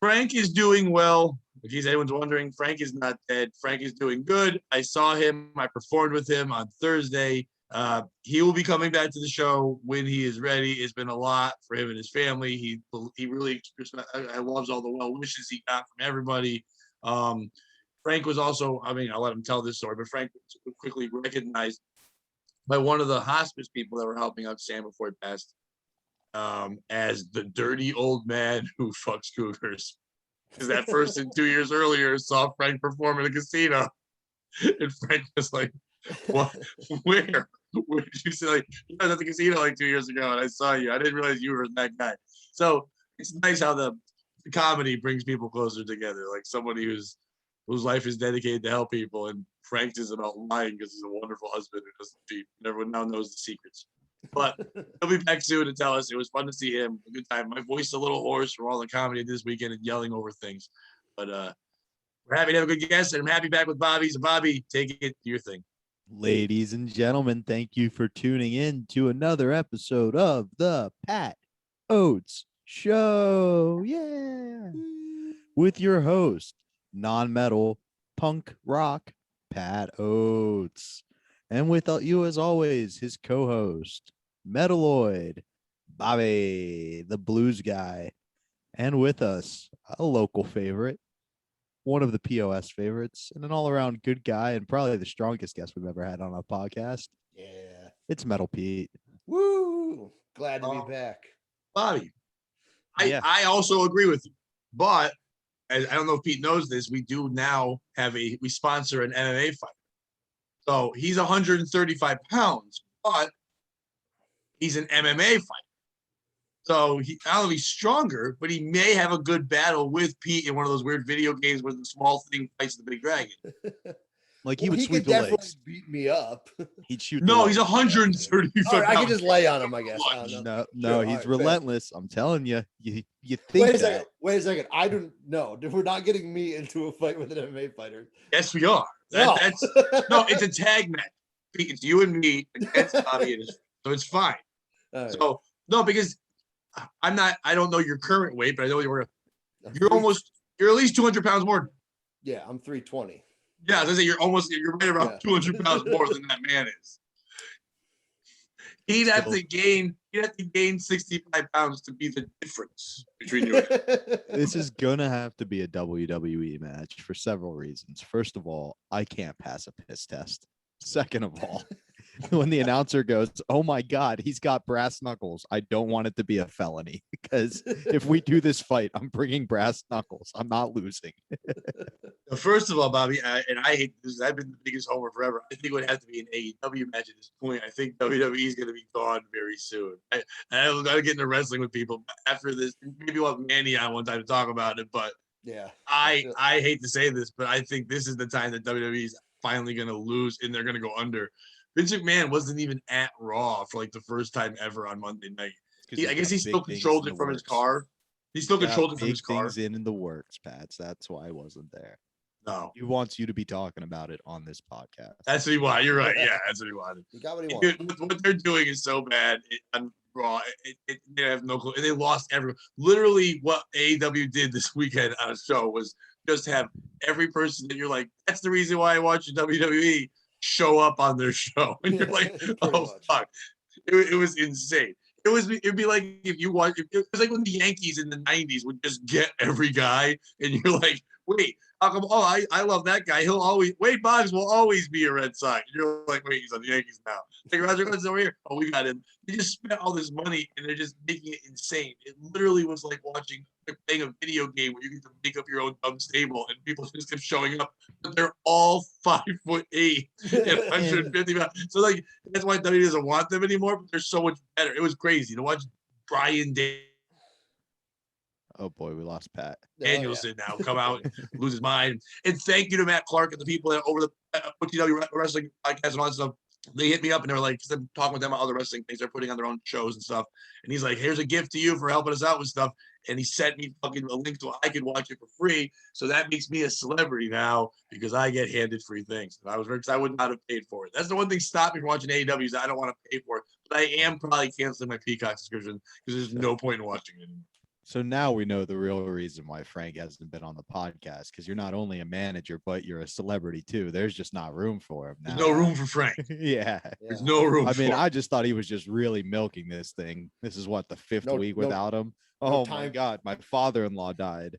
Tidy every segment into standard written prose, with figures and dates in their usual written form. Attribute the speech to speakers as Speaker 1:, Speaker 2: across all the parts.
Speaker 1: Frank is doing well. In case anyone's wondering, Frank is not dead. Frank is doing good. I saw him. I performed with him on Thursday. He will be coming back to the show when he is ready. It's been a lot for him and his family. He really loves all the well wishes he got from everybody. Frank was also, I mean, I'll let him tell this story, but Frank was quickly recognized by one of the hospice people that were helping out Sam before he passed as the dirty old man who fucks cougars. Because that person 2 years earlier saw Frank perform in a casino. And Frank was like, what? Where? Where did you say? Like, I was at the casino like 2 years ago and I saw you. I didn't realize you were that guy. So it's nice how the comedy brings people closer together. Like somebody whose life is dedicated to help people. And Frank isn't about lying because he's a wonderful husband who doesn't cheat. Everyone now knows the secrets. But he'll be back soon to tell us. It was fun to see him. A good time. My voice is a little hoarse from all the comedy this weekend and yelling over things. But we're happy to have a good guest, and I'm happy back with Bobby. So Bobby, take it, do your thing.
Speaker 2: Ladies and gentlemen, thank you for tuning in to another episode of the Pat Oates Show. Yeah. With your host, non-metal punk rock, Pat Oates. And with you, as always, his co-host, Metaloid, Bobby, the blues guy. And with us, a local favorite, one of the POS favorites, and an all-around good guy, and probably the strongest guest we've ever had on a podcast.
Speaker 3: Yeah.
Speaker 2: It's Metal Pete.
Speaker 3: Woo! Glad to be back.
Speaker 1: Bobby, I also agree with you. But I don't know if Pete knows this, we do now have we sponsor an MMA fight. So he's 135 pounds, but he's an MMA fighter. So I don't know if he's stronger, but he may have a good battle with Pete in one of those weird video games where the small thing fights the big dragon.
Speaker 2: Like he would
Speaker 3: he
Speaker 2: sweep
Speaker 3: could
Speaker 2: the
Speaker 3: definitely
Speaker 2: legs.
Speaker 3: beat me up.
Speaker 2: He'd shoot.
Speaker 1: No, he's 135
Speaker 3: All right, I
Speaker 1: pounds.
Speaker 3: can just lay on him, I guess.
Speaker 2: No,
Speaker 3: Sure,
Speaker 2: he's
Speaker 3: right,
Speaker 2: relentless. Fair. I'm telling you. You think
Speaker 3: Wait a
Speaker 2: that.
Speaker 3: second. Wait a second. I don't know. We're not getting me into a fight with an MMA fighter.
Speaker 1: Yes, we are.
Speaker 3: No.
Speaker 1: It's a tag match. It's you and me against Bobby, so it's fine. Right. So no, because I don't know your current weight, but I know you're at least 200 pounds more.
Speaker 3: Yeah, I'm 320.
Speaker 1: Yeah, I was gonna say you're right around 200 pounds more than that man is. He'd have to gain 65 pounds to be the difference between you and him.
Speaker 2: This is gonna have to be a WWE match for several reasons. First of all, I can't pass a piss test. Second of all, when the announcer goes, "Oh my God, he's got brass knuckles," I don't want it to be a felony because if we do this fight, I'm bringing brass knuckles. I'm not losing.
Speaker 1: First of all, Bobby, I hate this. I've been the biggest homer forever. I think it would have to be an AEW match at this point. I think WWE is going to be gone very soon. I'm going to get into wrestling with people after this. Maybe we'll have Manny on one time to talk about it, but
Speaker 3: yeah,
Speaker 1: I hate to say this, but I think this is the time that WWE is finally going to lose and they're going to go under. Vince McMahon wasn't even at Raw for like the first time ever on Monday night. I guess he still controlled it from his car. He still controlled it from his car.
Speaker 2: Things in the works, Pats. That's why I wasn't there.
Speaker 1: No,
Speaker 2: he wants you to be talking about it on this podcast.
Speaker 1: That's what he wanted. You're right. Yeah, that's what he wanted.
Speaker 3: He got what he wanted.
Speaker 1: Dude, what they're doing is so bad on Raw. They have no clue. And they lost everyone. Literally, what AEW did this weekend on a show was just have every person that you're like, that's the reason why I watch WWE show up on their show. And you're like, oh, fuck. It was insane. It'd be like if you watch, it was like when the Yankees in the 90s would just get every guy and you're like, wait, how come? Oh, I love that guy. He'll always, Wade Boggs will always be a Red Sox. You're like, wait, he's on the Yankees now. Like, Roger Clemens over here. Oh, we got him. They just spent all this money and they're just making it insane. It literally was like playing a video game where you get to make up your own dumb stable and people just kept showing up, but they're all 5'8" and 150 pounds. So like that's why WWE doesn't want them anymore, but they're so much better. It was crazy to watch Brian
Speaker 2: Oh boy, we lost Pat
Speaker 1: Danielson now come out and lose his mind. And thank you to Matt Clark and the people that over the OTW wrestling podcast and all that stuff. They hit me up and they were like, because I'm talking with them about other wrestling things, they're putting on their own shows and stuff. And he's like, here's a gift to you for helping us out with stuff. And he sent me fucking a link to I could watch it for free. So that makes me a celebrity now because I get handed free things. And I was very, I would not have paid for it. That's the one thing stopping me from watching AEW is I don't want to pay for it. But I am probably canceling my Peacock subscription because there's no point in watching it anymore.
Speaker 2: So now we know the real reason why Frank hasn't been on the podcast, because you're not only a manager, but you're a celebrity too. There's just not room for him now.
Speaker 1: There's no room for Frank.
Speaker 2: Yeah.
Speaker 1: There's no room.
Speaker 2: I mean,
Speaker 1: for him.
Speaker 2: I just thought he was just really milking this thing. This is what, the fifth week
Speaker 3: No
Speaker 2: without him. Oh my
Speaker 3: time.
Speaker 2: God, my father-in-law died.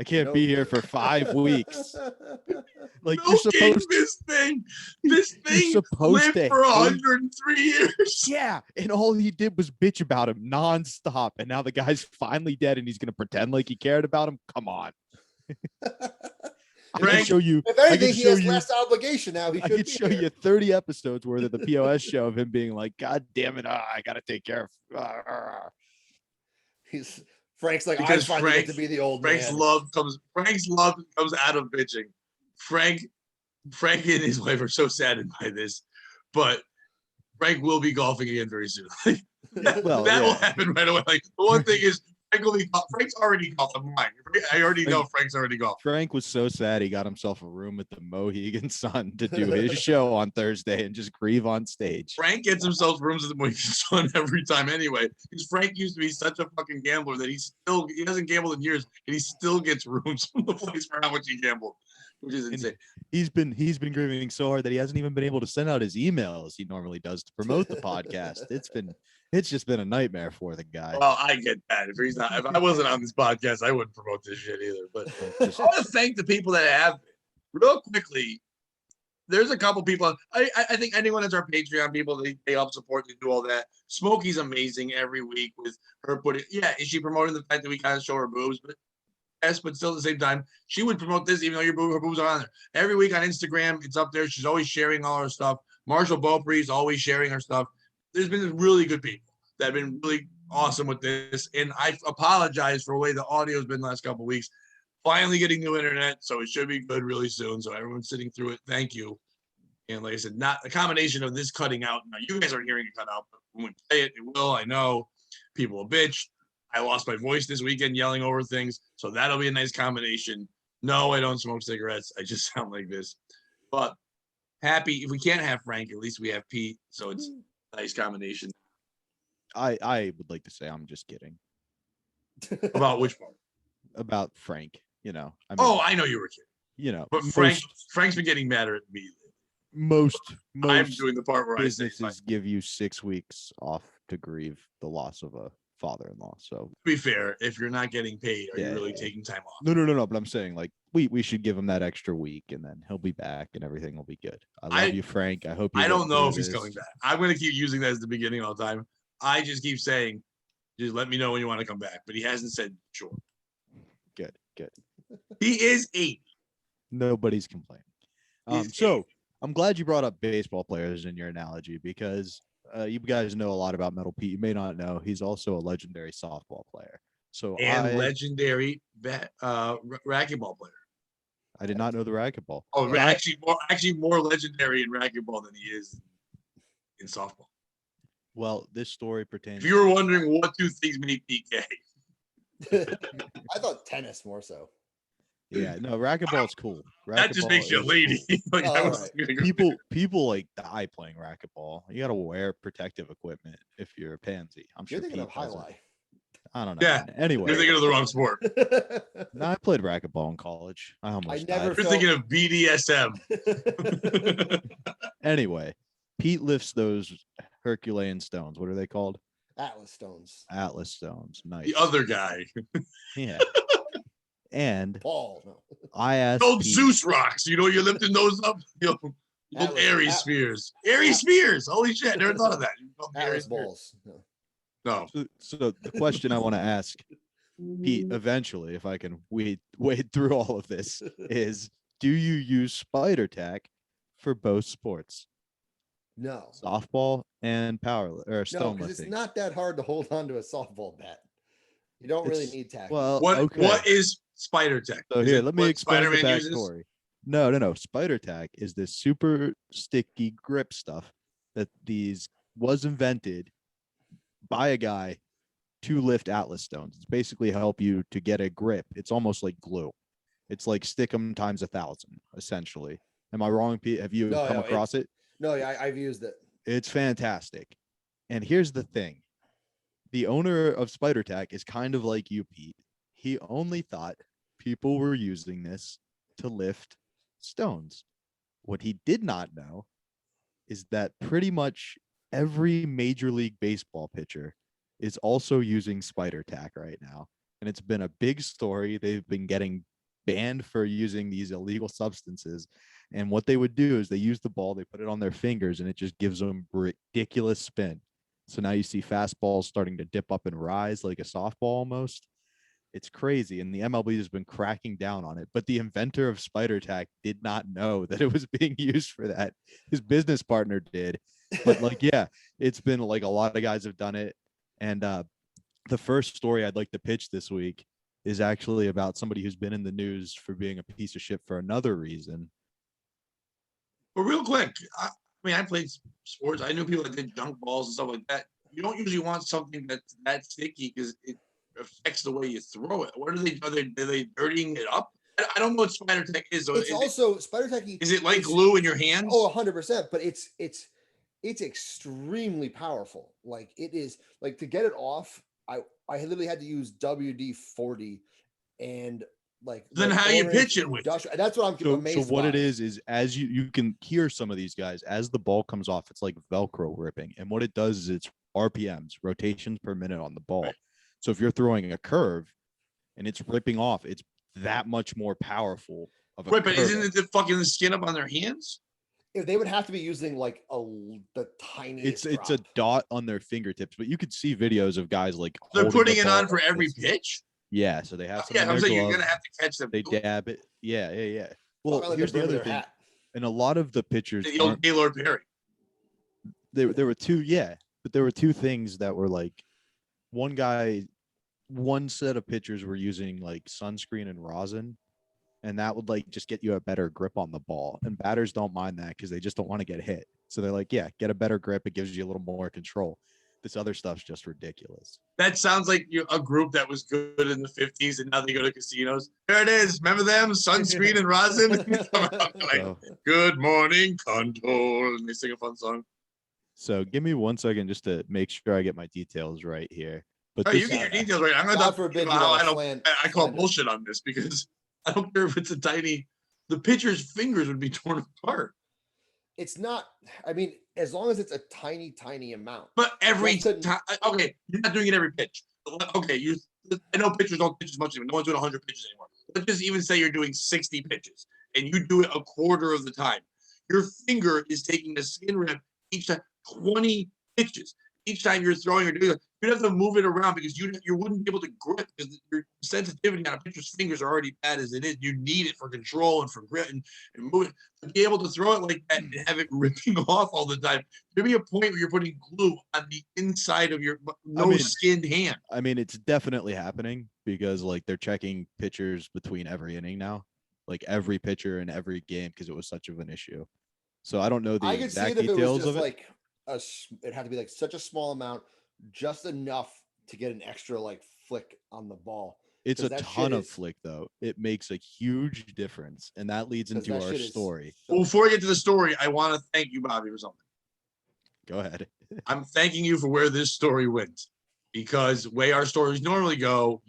Speaker 2: I can't be here for 5 weeks. Like you're
Speaker 1: Milking
Speaker 2: supposed
Speaker 1: this thing. This
Speaker 2: You're
Speaker 1: thing
Speaker 2: supposed
Speaker 1: lived
Speaker 2: to
Speaker 1: for
Speaker 2: hate-
Speaker 1: 103 years.
Speaker 2: Yeah, and all he did was bitch about him nonstop. And now the guy's finally dead, and he's gonna pretend like he cared about him. Come on. I can
Speaker 1: Frank,
Speaker 2: show you.
Speaker 3: If
Speaker 2: I
Speaker 3: anything,
Speaker 2: can
Speaker 3: he
Speaker 2: show
Speaker 3: has
Speaker 2: you.
Speaker 3: less obligation now. He
Speaker 2: I
Speaker 3: should
Speaker 2: could
Speaker 3: be
Speaker 2: show
Speaker 3: here.
Speaker 2: you 30 episodes worth of the POS show of him being like, "God damn it, I gotta take care of."
Speaker 3: Frank's like,
Speaker 1: Because
Speaker 3: I finally
Speaker 1: Frank-
Speaker 3: get to be the old
Speaker 1: Frank's
Speaker 3: man.
Speaker 1: love comes out of bitching. Frank and his wife are so saddened by this, but Frank will be golfing again very soon. that
Speaker 2: Well,
Speaker 1: will
Speaker 2: yeah.
Speaker 1: happen right away. Like the one thing is Frank's already golfed. I'm lying. I already know Frank's already golfed.
Speaker 2: Frank was so sad he got himself a room at the Mohegan Sun to do his show on Thursday and just grieve on stage.
Speaker 1: Frank gets himself rooms at the Mohegan Sun every time anyway. Because Frank used to be such a fucking gambler that he hasn't gambled in years, and he still gets rooms from the place for how much he gambled, which is insane.
Speaker 2: He's been grieving so hard that he hasn't even been able to send out his emails he normally does to promote the podcast. It's just been a nightmare for the guy.
Speaker 1: Well, I get that. If I wasn't on this podcast, I wouldn't promote this shit either. But I want to thank the people that have been. Real quickly. There's a couple people. I think anyone that's our Patreon people, they help support, they do all that. Smokey's amazing every week with her putting. Yeah, is she promoting the fact that we kind of show her boobs? But yes, but still at the same time, she would promote this even though her boobs are on there. Every week on Instagram, it's up there. She's always sharing all her stuff. Marshall Beaupre's always sharing her stuff. There's been really good people that have been really awesome with this. And I apologize for the way the audio's been the last couple of weeks. Finally getting new internet, so it should be good really soon. So everyone's sitting through it. Thank you. And like I said, not a combination of this cutting out. Now you guys aren't hearing it cut out, but when we play it, it will. I know people will bitch. I lost my voice this weekend yelling over things, so that'll be a nice combination. No, I don't smoke cigarettes. I just sound like this. But happy if we can't have Frank, at least we have Pete. So it's a nice combination.
Speaker 2: I would like to say I'm just kidding
Speaker 1: About which part?
Speaker 2: about Frank. You know, I mean,
Speaker 1: Oh, I know you were kidding.
Speaker 2: you know,
Speaker 1: But Frank's been getting madder at me.
Speaker 2: most
Speaker 1: I'm doing the part where I say,
Speaker 2: businesses give you 6 weeks off to grieve the loss of a father-in-law. So
Speaker 1: to be fair, if you're not getting paid, are
Speaker 2: Yeah,
Speaker 1: you really
Speaker 2: yeah.
Speaker 1: taking time off?
Speaker 2: no. But I'm saying like we should give him that extra week, and then he'll be back, and everything will be good. I love you, Frank. I hope. You
Speaker 1: I
Speaker 2: live
Speaker 1: don't know
Speaker 2: through
Speaker 1: if he's
Speaker 2: this.
Speaker 1: coming back. I'm going to keep using that as the beginning all the time. I just keep saying, just let me know when you want to come back. But he hasn't said sure.
Speaker 2: Good.
Speaker 1: He is 8.
Speaker 2: Nobody's complaining.
Speaker 1: He's
Speaker 2: So I'm glad you brought up baseball players in your analogy, because you guys know a lot about Metal Pete. You may not know he's also a legendary softball player. So
Speaker 1: And legendary racquetball player.
Speaker 2: I did not know the racquetball.
Speaker 1: Oh,
Speaker 2: Yeah,
Speaker 1: actually more legendary in racquetball than he is in softball.
Speaker 2: Well, this story pertains.
Speaker 1: If you were wondering what 2 things make Pete gay,
Speaker 3: I thought tennis more so.
Speaker 2: Yeah, no, racquetball's cool.
Speaker 1: that just
Speaker 2: Racquetball
Speaker 1: makes you a
Speaker 2: is
Speaker 1: lady.
Speaker 2: cool.
Speaker 1: Like,
Speaker 3: Oh,
Speaker 1: I was
Speaker 3: alright.
Speaker 1: gonna go-
Speaker 2: People like die playing racquetball. You got to wear protective equipment if you're a pansy. I'm sure
Speaker 3: You're thinking of
Speaker 2: Pete doesn't.
Speaker 3: highlight.
Speaker 2: I don't know.
Speaker 1: Yeah,
Speaker 2: man. Anyway,
Speaker 1: You're thinking of the wrong sport.
Speaker 2: no, I played racquetball in college. I almost
Speaker 3: never
Speaker 2: died.
Speaker 1: You're thinking of BDSM.
Speaker 2: Anyway, Pete lifts those Herculean stones. What are they called?
Speaker 3: Atlas stones.
Speaker 2: Atlas stones. Nice.
Speaker 1: The other guy.
Speaker 2: Yeah. And
Speaker 3: Paul. No.
Speaker 2: I asked
Speaker 1: Old
Speaker 2: Pete,
Speaker 1: Zeus rocks. You know, you're lifting those up. You know, old
Speaker 3: Atlas-
Speaker 1: Aries
Speaker 3: At-
Speaker 1: spheres. Aries spheres. Holy shit. Never thought of that. You call them
Speaker 3: Atlas
Speaker 1: Aries spheres.
Speaker 3: balls. No.
Speaker 1: No.
Speaker 2: so the question I want to ask Pete eventually, if I can wade through all of this, is do you use spider tack for both sports,
Speaker 3: No.
Speaker 2: softball and power or
Speaker 3: No,
Speaker 2: stone
Speaker 3: because it's
Speaker 2: lifting?
Speaker 3: not that hard to hold on to a softball bat. You don't really
Speaker 2: It's-
Speaker 3: need tackle.
Speaker 2: Well,
Speaker 1: What
Speaker 2: okay.
Speaker 1: What is spider tech?
Speaker 2: So
Speaker 1: Is
Speaker 2: here,
Speaker 1: it
Speaker 2: let me
Speaker 1: what
Speaker 2: explain the
Speaker 1: Spider-Man uses?
Speaker 2: backstory. No. Spider tack is this super sticky grip stuff that was invented by a guy to lift Atlas stones. It's basically help you to get a grip. It's almost like glue. It's like stick 'em times 1,000, essentially. Am I wrong, Pete? Have you come across it?
Speaker 3: No, yeah, I've used it.
Speaker 2: It's fantastic. And here's the thing. the owner of Spider Tack is kind of like you, Pete. He only thought people were using this to lift stones. What he did not know is that pretty much every Major League Baseball pitcher is also using Spider Tack right now. And it's been a big story. They've been getting banned for using these illegal substances. And what they would do is they use the ball, they put it on their fingers, and it just gives them ridiculous spin. So now you see fastballs starting to dip up and rise like a softball almost. It's crazy. And the MLB has been cracking down on it. But the inventor of Spider Tack did not know that it was being used for that. His business partner did. But like, yeah, it's been like a lot of guys have done it. And the first story I'd like to pitch this week is actually about somebody who's been in the news for being a piece of shit for another reason.
Speaker 1: But real quick, I mean, I played sports. I knew people that did junk balls and stuff like that. You don't usually want something that's that sticky because it affects the way you throw it. What are they dirtying it up? I don't know what Spider Tack is. So
Speaker 3: It's also Spider Tack.
Speaker 1: Is it like glue in your hands?
Speaker 3: Oh, 100%. But it's extremely powerful. Like it is like to get it off. I literally had to use WD-40 and like.
Speaker 1: Then how you pitch it with?
Speaker 3: That's what I'm amazed.
Speaker 2: So what it is as you can hear some of these guys as the ball comes off, it's like Velcro ripping, and what it does is it's RPMs, rotations per minute on the ball. Right. So if you're throwing a curve and it's ripping off, it's that much more powerful.
Speaker 1: Right, but isn't it the fucking skin up on their hands?
Speaker 3: If they would have to be using like the tiniest.
Speaker 2: It's a dot on their fingertips, but you could see videos of guys like
Speaker 1: they're putting it on for every pitch.
Speaker 2: Yeah, so they have.
Speaker 1: Yeah, I'm saying you're gonna have to catch them.
Speaker 2: They dab it. Yeah. Well, here's the other thing, and a lot of the pitchers.
Speaker 1: The old Gaylord Perry.
Speaker 2: There were two, but there were two things that were like, one set of pitchers were using like sunscreen and rosin, and that would like just get you a better grip on the ball. And batters don't mind that because they just don't want to get hit. So they're like, yeah, get a better grip. It gives you a little more control. This other stuff's just ridiculous.
Speaker 1: That sounds like a group that was good in the 50s, and now they go to casinos. There it is. Remember them? Sunscreen and rosin. Like, good morning, Contour. And they sing a fun song.
Speaker 2: So give me 1 second just to make sure I get my details right here. But
Speaker 1: you get your details right. I'm going to talk about how I call bullshit on this because I don't care if it's a tiny. The pitcher's fingers would be torn apart.
Speaker 3: It's not. I mean, as long as it's a tiny, tiny amount.
Speaker 1: But every time, okay, you're not doing it every pitch. Okay, I know pitchers don't pitch as much anymore. No one's doing 100 pitches anymore. Let's just even say you're doing 60 pitches and you do it a quarter of the time. Your finger is taking a skin rip each time, 20 pitches. Each time you're throwing or doing it, you'd have to move it around because you wouldn't be able to grip because your sensitivity on a pitcher's fingers are already bad as it is. You need it for control and for grit and move it. To be able to throw it like that and have it ripping off all the time, there'd be a point where you're putting glue on the inside of your skinned hand.
Speaker 2: I mean, it's definitely happening because like they're checking pitchers between every inning now, like every pitcher in every game because it was such of an issue. So I don't know the exact details of it.
Speaker 3: Like it had to be like such a small amount, just enough to get an extra like flick on the ball.
Speaker 2: It's a ton of flick though. It makes a huge difference, and that leads into our story.
Speaker 1: Well, before we get to the story, I want to thank you, Bobby, for something.
Speaker 2: Go ahead.
Speaker 1: I'm thanking you for where this story went, because the way our stories normally go,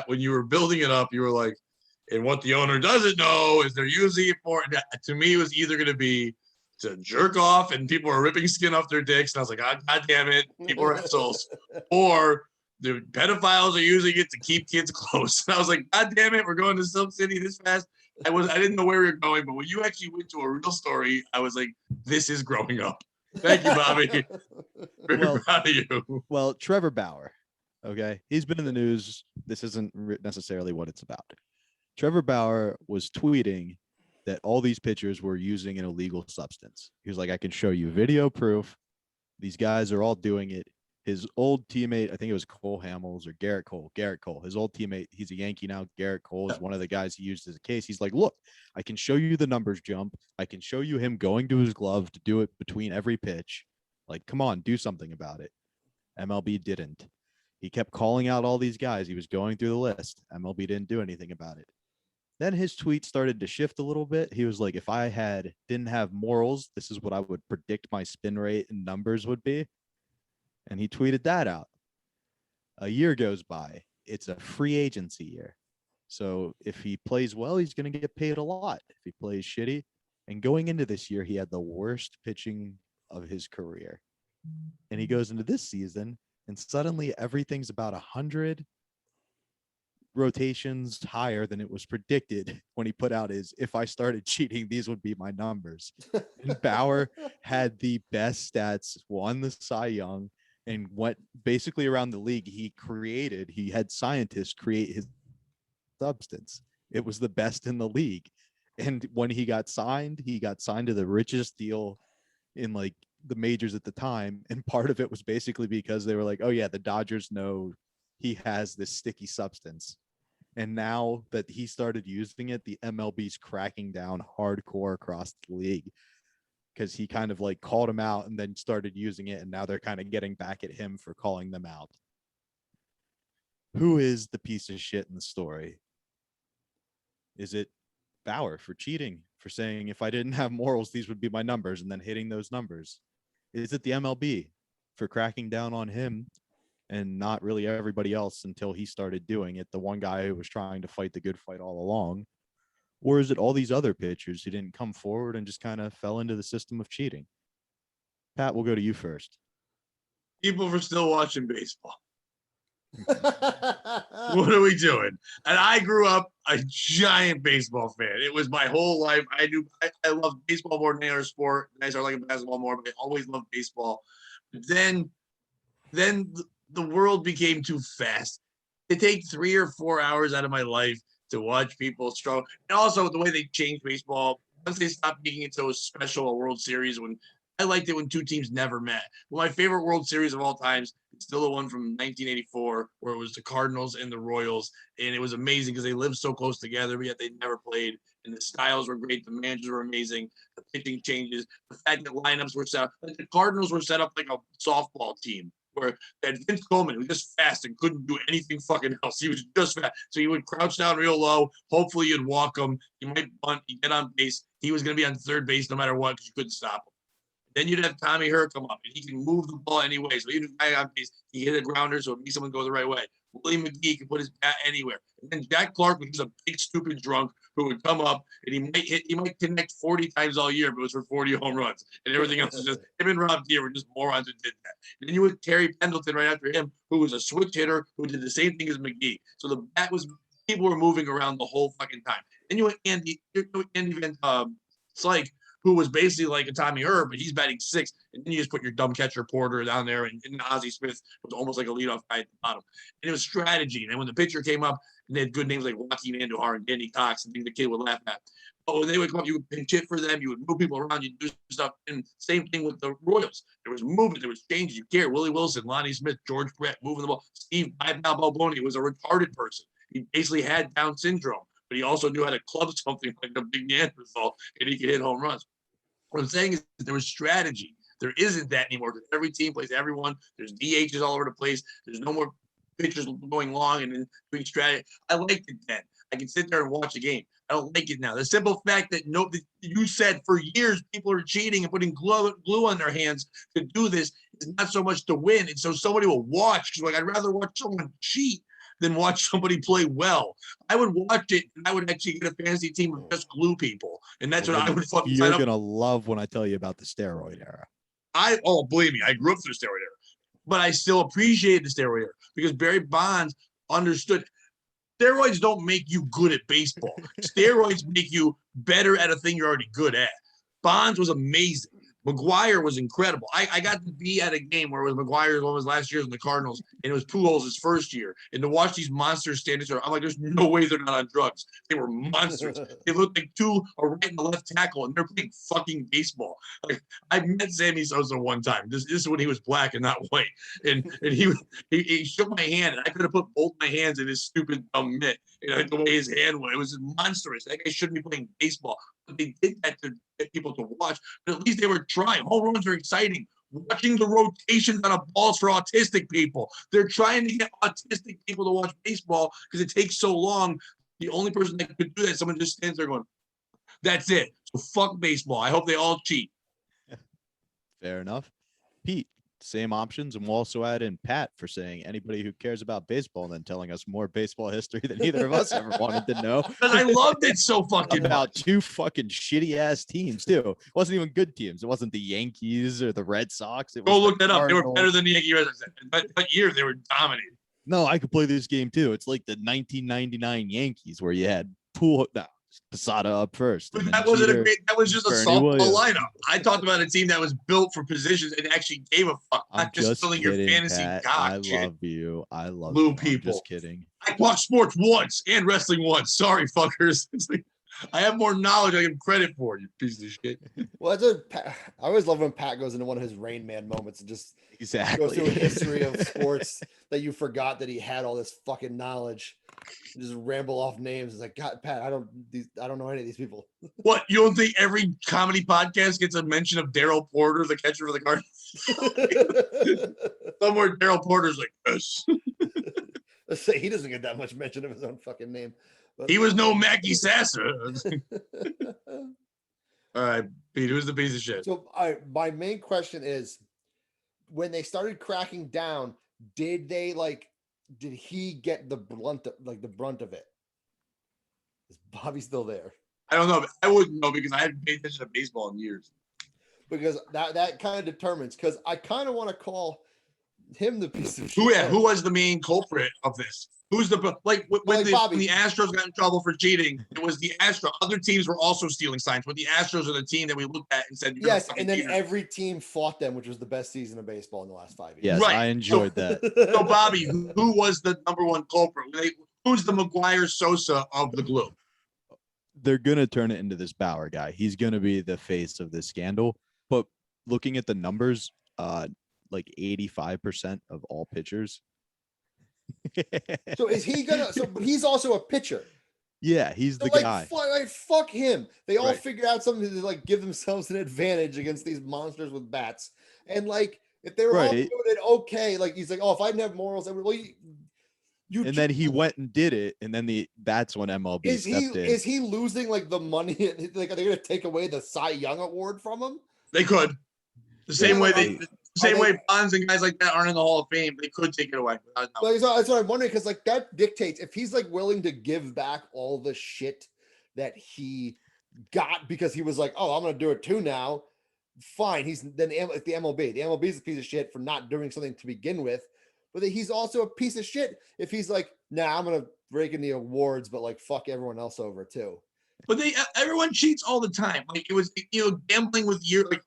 Speaker 1: when you were building it up, you were like, and what the owner doesn't know is they're using it for. To me, it was either going to be to jerk off and people are ripping skin off their dicks. And I was like, God damn it, people are assholes. Or the pedophiles are using it to keep kids close. And I was like, God damn it, we're going to Silk City this fast. I didn't know where we were going, but when you actually went to a real story, I was like, this is growing up. Thank you, Bobby. Very proud of you.
Speaker 2: Well, Trevor Bauer, okay, he's been in the news. This isn't necessarily what it's about. Trevor Bauer was tweeting that all these pitchers were using an illegal substance. He was like, I can show you video proof. These guys are all doing it. His old teammate, I think it was Cole Hamels or Garrett Cole, his old teammate, he's a Yankee now. Garrett Cole is one of the guys he used as a case. He's like, look, I can show you the numbers jump. I can show you him going to his glove to do it between every pitch. Like, come on, do something about it. MLB didn't. He kept calling out all these guys. He was going through the list. MLB didn't do anything about it. Then his tweet started to shift a little bit. He was like, if I didn't have morals, this is what I would predict my spin rate and numbers would be. And he tweeted that out. A year goes by. It's a free agency year. So if he plays well, he's going to get paid a lot. If he plays shitty, and going into this year, he had the worst pitching of his career. And he goes into this season, and suddenly everything's about 100 rotations higher than it was predicted when he put out his, if I started cheating, these would be my numbers. And Bauer had the best stats, won the Cy Young, and went basically around the league. He had scientists create his substance. It was the best in the league. And when he got signed to the richest deal in like the majors at the time. And part of it was basically because they were like, oh yeah, the Dodgers know he has this sticky substance. And now that he started using it, the MLB's cracking down hardcore across the league because he kind of like called him out and then started using it. And now they're kind of getting back at him for calling them out. Who is the piece of shit in the story? Is it Bauer for cheating, for saying if I didn't have morals, these would be my numbers, and then hitting those numbers? Is it the MLB for cracking down on him and not really everybody else until he started doing it, the one guy who was trying to fight the good fight all along? Or is it all these other pitchers who didn't come forward and just kind of fell into the system of cheating? Pat, we'll go to you first.
Speaker 1: People for still watching baseball. What are we doing? And I grew up a giant baseball fan. It was my whole life. I loved baseball more than any other sport. I started liking basketball more, but I always loved baseball. But then the world became too fast. It takes 3 or 4 hours out of my life to watch people struggle. And also the way they changed baseball, once they stopped making it so special a World Series, when I liked it when two teams never met. Well, my favorite World Series of all times is still the one from 1984, where it was the Cardinals and the Royals. And it was amazing because they lived so close together, but yet they never played. And the styles were great. The managers were amazing. The pitching changes. The fact that lineups were set up. Like the Cardinals were set up like a softball team, where they had Vince Coleman, who was just fast and couldn't do anything fucking else. He was just fast. So he would crouch down real low. Hopefully you'd walk him. You might bunt. You get on base. He was going to be on third base no matter what because you couldn't stop him. Then you'd have Tommy Hurt come up, and he can move the ball anyway. So even guy on base, he hit a grounder, so it makes someone go the right way. Willie McGee can put his bat anywhere. And then Jack Clark was just a big, stupid drunk who would come up, and he might connect 40 times all year, but it was for 40 home runs. And everything else was just him and Rob Deere were just morons who did that. And then you had Terry Pendleton right after him, who was a switch hitter who did the same thing as McGee. So the bat was people were moving around the whole fucking time. Then you had Andy Van Slyke, who was basically like a Tommy Hurt, but he's batting sixth. And then you just put your dumb catcher Porter down there, and Ozzie Smith was almost like a leadoff guy at the bottom. And it was strategy. And then when the pitcher came up, and they had good names like Joaquin Andujar and Danny Cox and things the kid would laugh at. But when they would come up, you would pinch hit for them, you would move people around, you'd do stuff. And same thing with the Royals. There was movement, there was changes. You care. Willie Wilson, Lonnie Smith, George Brett moving the ball. Steve Balboni was a retarded person. He basically had Down syndrome, but he also knew how to club something like a big Neanderthal, and he could hit home runs. What I'm saying is there was strategy. There isn't that anymore because every team plays everyone. There's DHs all over the place. There's no more pitchers going long and then doing strategy. I liked it then. I can sit there and watch a game. I don't like it now. The simple fact that you said for years people are cheating and putting glue on their hands to do this is not so much to win. It's so somebody will watch. Because I'd rather watch someone cheat than watch somebody play well. I would watch it, and I would actually get a fantasy team of just glue people, and that's what I would fucking sign up.
Speaker 2: You're gonna love when I tell you about the steroid era.
Speaker 1: Believe me, I grew up through the steroid era, but I still appreciated the steroid era because Barry Bonds understood. Steroids don't make you good at baseball. Steroids make you better at a thing you're already good at. Bonds was amazing. McGuire was incredible. I got to be at a game where it was McGuire's one of his last years in the Cardinals, and it was Pujols' first year. And to watch these monsters standing there, I'm like, there's no way they're not on drugs. They were monsters. They looked like a right and a left tackle, and they're playing fucking baseball. Like I met Sammy Sosa one time. This is when he was black and not white, and he shook my hand, and I could have put both my hands in his stupid dumb mitt. The way his hand went, it was monstrous. That guy shouldn't be playing baseball. But they did that to get people to watch. But at least they were trying. Home runs are exciting. Watching the rotations on a balls for autistic people. They're trying to get autistic people to watch baseball because it takes so long. The only person that could do that, someone just stands there going, that's it. So fuck baseball. I hope they all cheat.
Speaker 2: Fair enough. Pete, same options, and we'll also add in Pat for saying anybody who cares about baseball and then telling us more baseball history than either of us ever wanted to know.
Speaker 1: Because I loved it so fucking
Speaker 2: About
Speaker 1: much.
Speaker 2: 2 fucking shitty ass teams too. It wasn't even good teams. It wasn't the Yankees or the Red Sox. It was
Speaker 1: Go
Speaker 2: the
Speaker 1: look that up. They were better
Speaker 2: Cardinals.
Speaker 1: than the Yankee Red Sox. That year they were dominating.
Speaker 2: No, I could play this game too. It's like the 1999 Yankees where you had Posada up first.
Speaker 1: But
Speaker 2: and
Speaker 1: that
Speaker 2: then
Speaker 1: wasn't a
Speaker 2: Jeter,
Speaker 1: great. That was just a
Speaker 2: Bernie
Speaker 1: softball
Speaker 2: Williams.
Speaker 1: lineup. I talked about a team that was built for positions and actually gave a fuck.
Speaker 2: I'm
Speaker 1: Not just
Speaker 2: just
Speaker 1: filling your
Speaker 2: kidding,
Speaker 1: fantasy
Speaker 2: Pat.
Speaker 1: god
Speaker 2: I
Speaker 1: shit.
Speaker 2: love you. I love
Speaker 1: Blue
Speaker 2: you. I'm
Speaker 1: people.
Speaker 2: just kidding.
Speaker 1: I talked sports once and wrestling once. Sorry, fuckers. It's like, I have more knowledge I give credit for, you piece of shit.
Speaker 3: Well, I always love when Pat goes into one of his Rain Man moments and just
Speaker 2: Exactly.
Speaker 3: goes through a history of sports that you forgot that he had all this fucking knowledge. And just ramble off names. It's like, God, Pat, I don't know any of these people.
Speaker 1: What, you don't think every comedy podcast gets a mention of Daryl Porter, the catcher for the Cardinals? Somewhere Daryl Porter's like, yes.
Speaker 3: Let's say he doesn't get that much mention of his own fucking name. But
Speaker 1: He was no Mackie Sasser. All right, Pete, who's the piece of shit?
Speaker 3: So my main question is, when they started cracking down, did he get the brunt of it? Is Bobby still there?
Speaker 1: I don't know. I wouldn't know because I haven't paid attention to baseball in years.
Speaker 3: Because that kind of determines, because I kind of want to call him the piece of shit.
Speaker 1: Who was the main culprit of this? Who's the when the Astros got in trouble for cheating? It was the Astros. Other teams were also stealing signs, but the Astros are the team that we looked at and said,
Speaker 3: yes, and then every team fought them, which was the best season of baseball in the last 5 years.
Speaker 2: Yes,
Speaker 1: Right.
Speaker 2: I enjoyed that.
Speaker 1: So, Bobby, who was the number one culprit? Who's the McGuire Sosa of the glue?
Speaker 2: They're gonna turn it into this Bauer guy. He's gonna be the face of this scandal. But looking at the numbers, like 85% of all pitchers.
Speaker 3: So is he gonna? So he's also a pitcher.
Speaker 2: Yeah, he's the
Speaker 3: So
Speaker 2: guy.
Speaker 3: Fuck him. They all
Speaker 1: Right.
Speaker 3: figured out something to like give themselves an advantage against these monsters with bats. And like, if they were all doing it okay, like he's like, oh, if I didn't have morals, I would. Well, you
Speaker 2: and then he went and did it, and then that's when MLB stepped in.
Speaker 3: Is he losing like the money? Like, are they gonna take away the Cy Young award from him?
Speaker 1: They could. The same way Bonds and guys like that aren't in the Hall of Fame. They could take it away.
Speaker 3: Like, that's what I'm wondering, because like that dictates if he's like willing to give back all the shit that he got because he was like, oh, I'm gonna do it too now. Fine. He's then it's the MLB. The MLB is a piece of shit for not doing something to begin with, but he's also a piece of shit if he's like, nah, I'm gonna break in the awards, but like fuck everyone else over too.
Speaker 1: But everyone cheats all the time. Like it was, gambling with like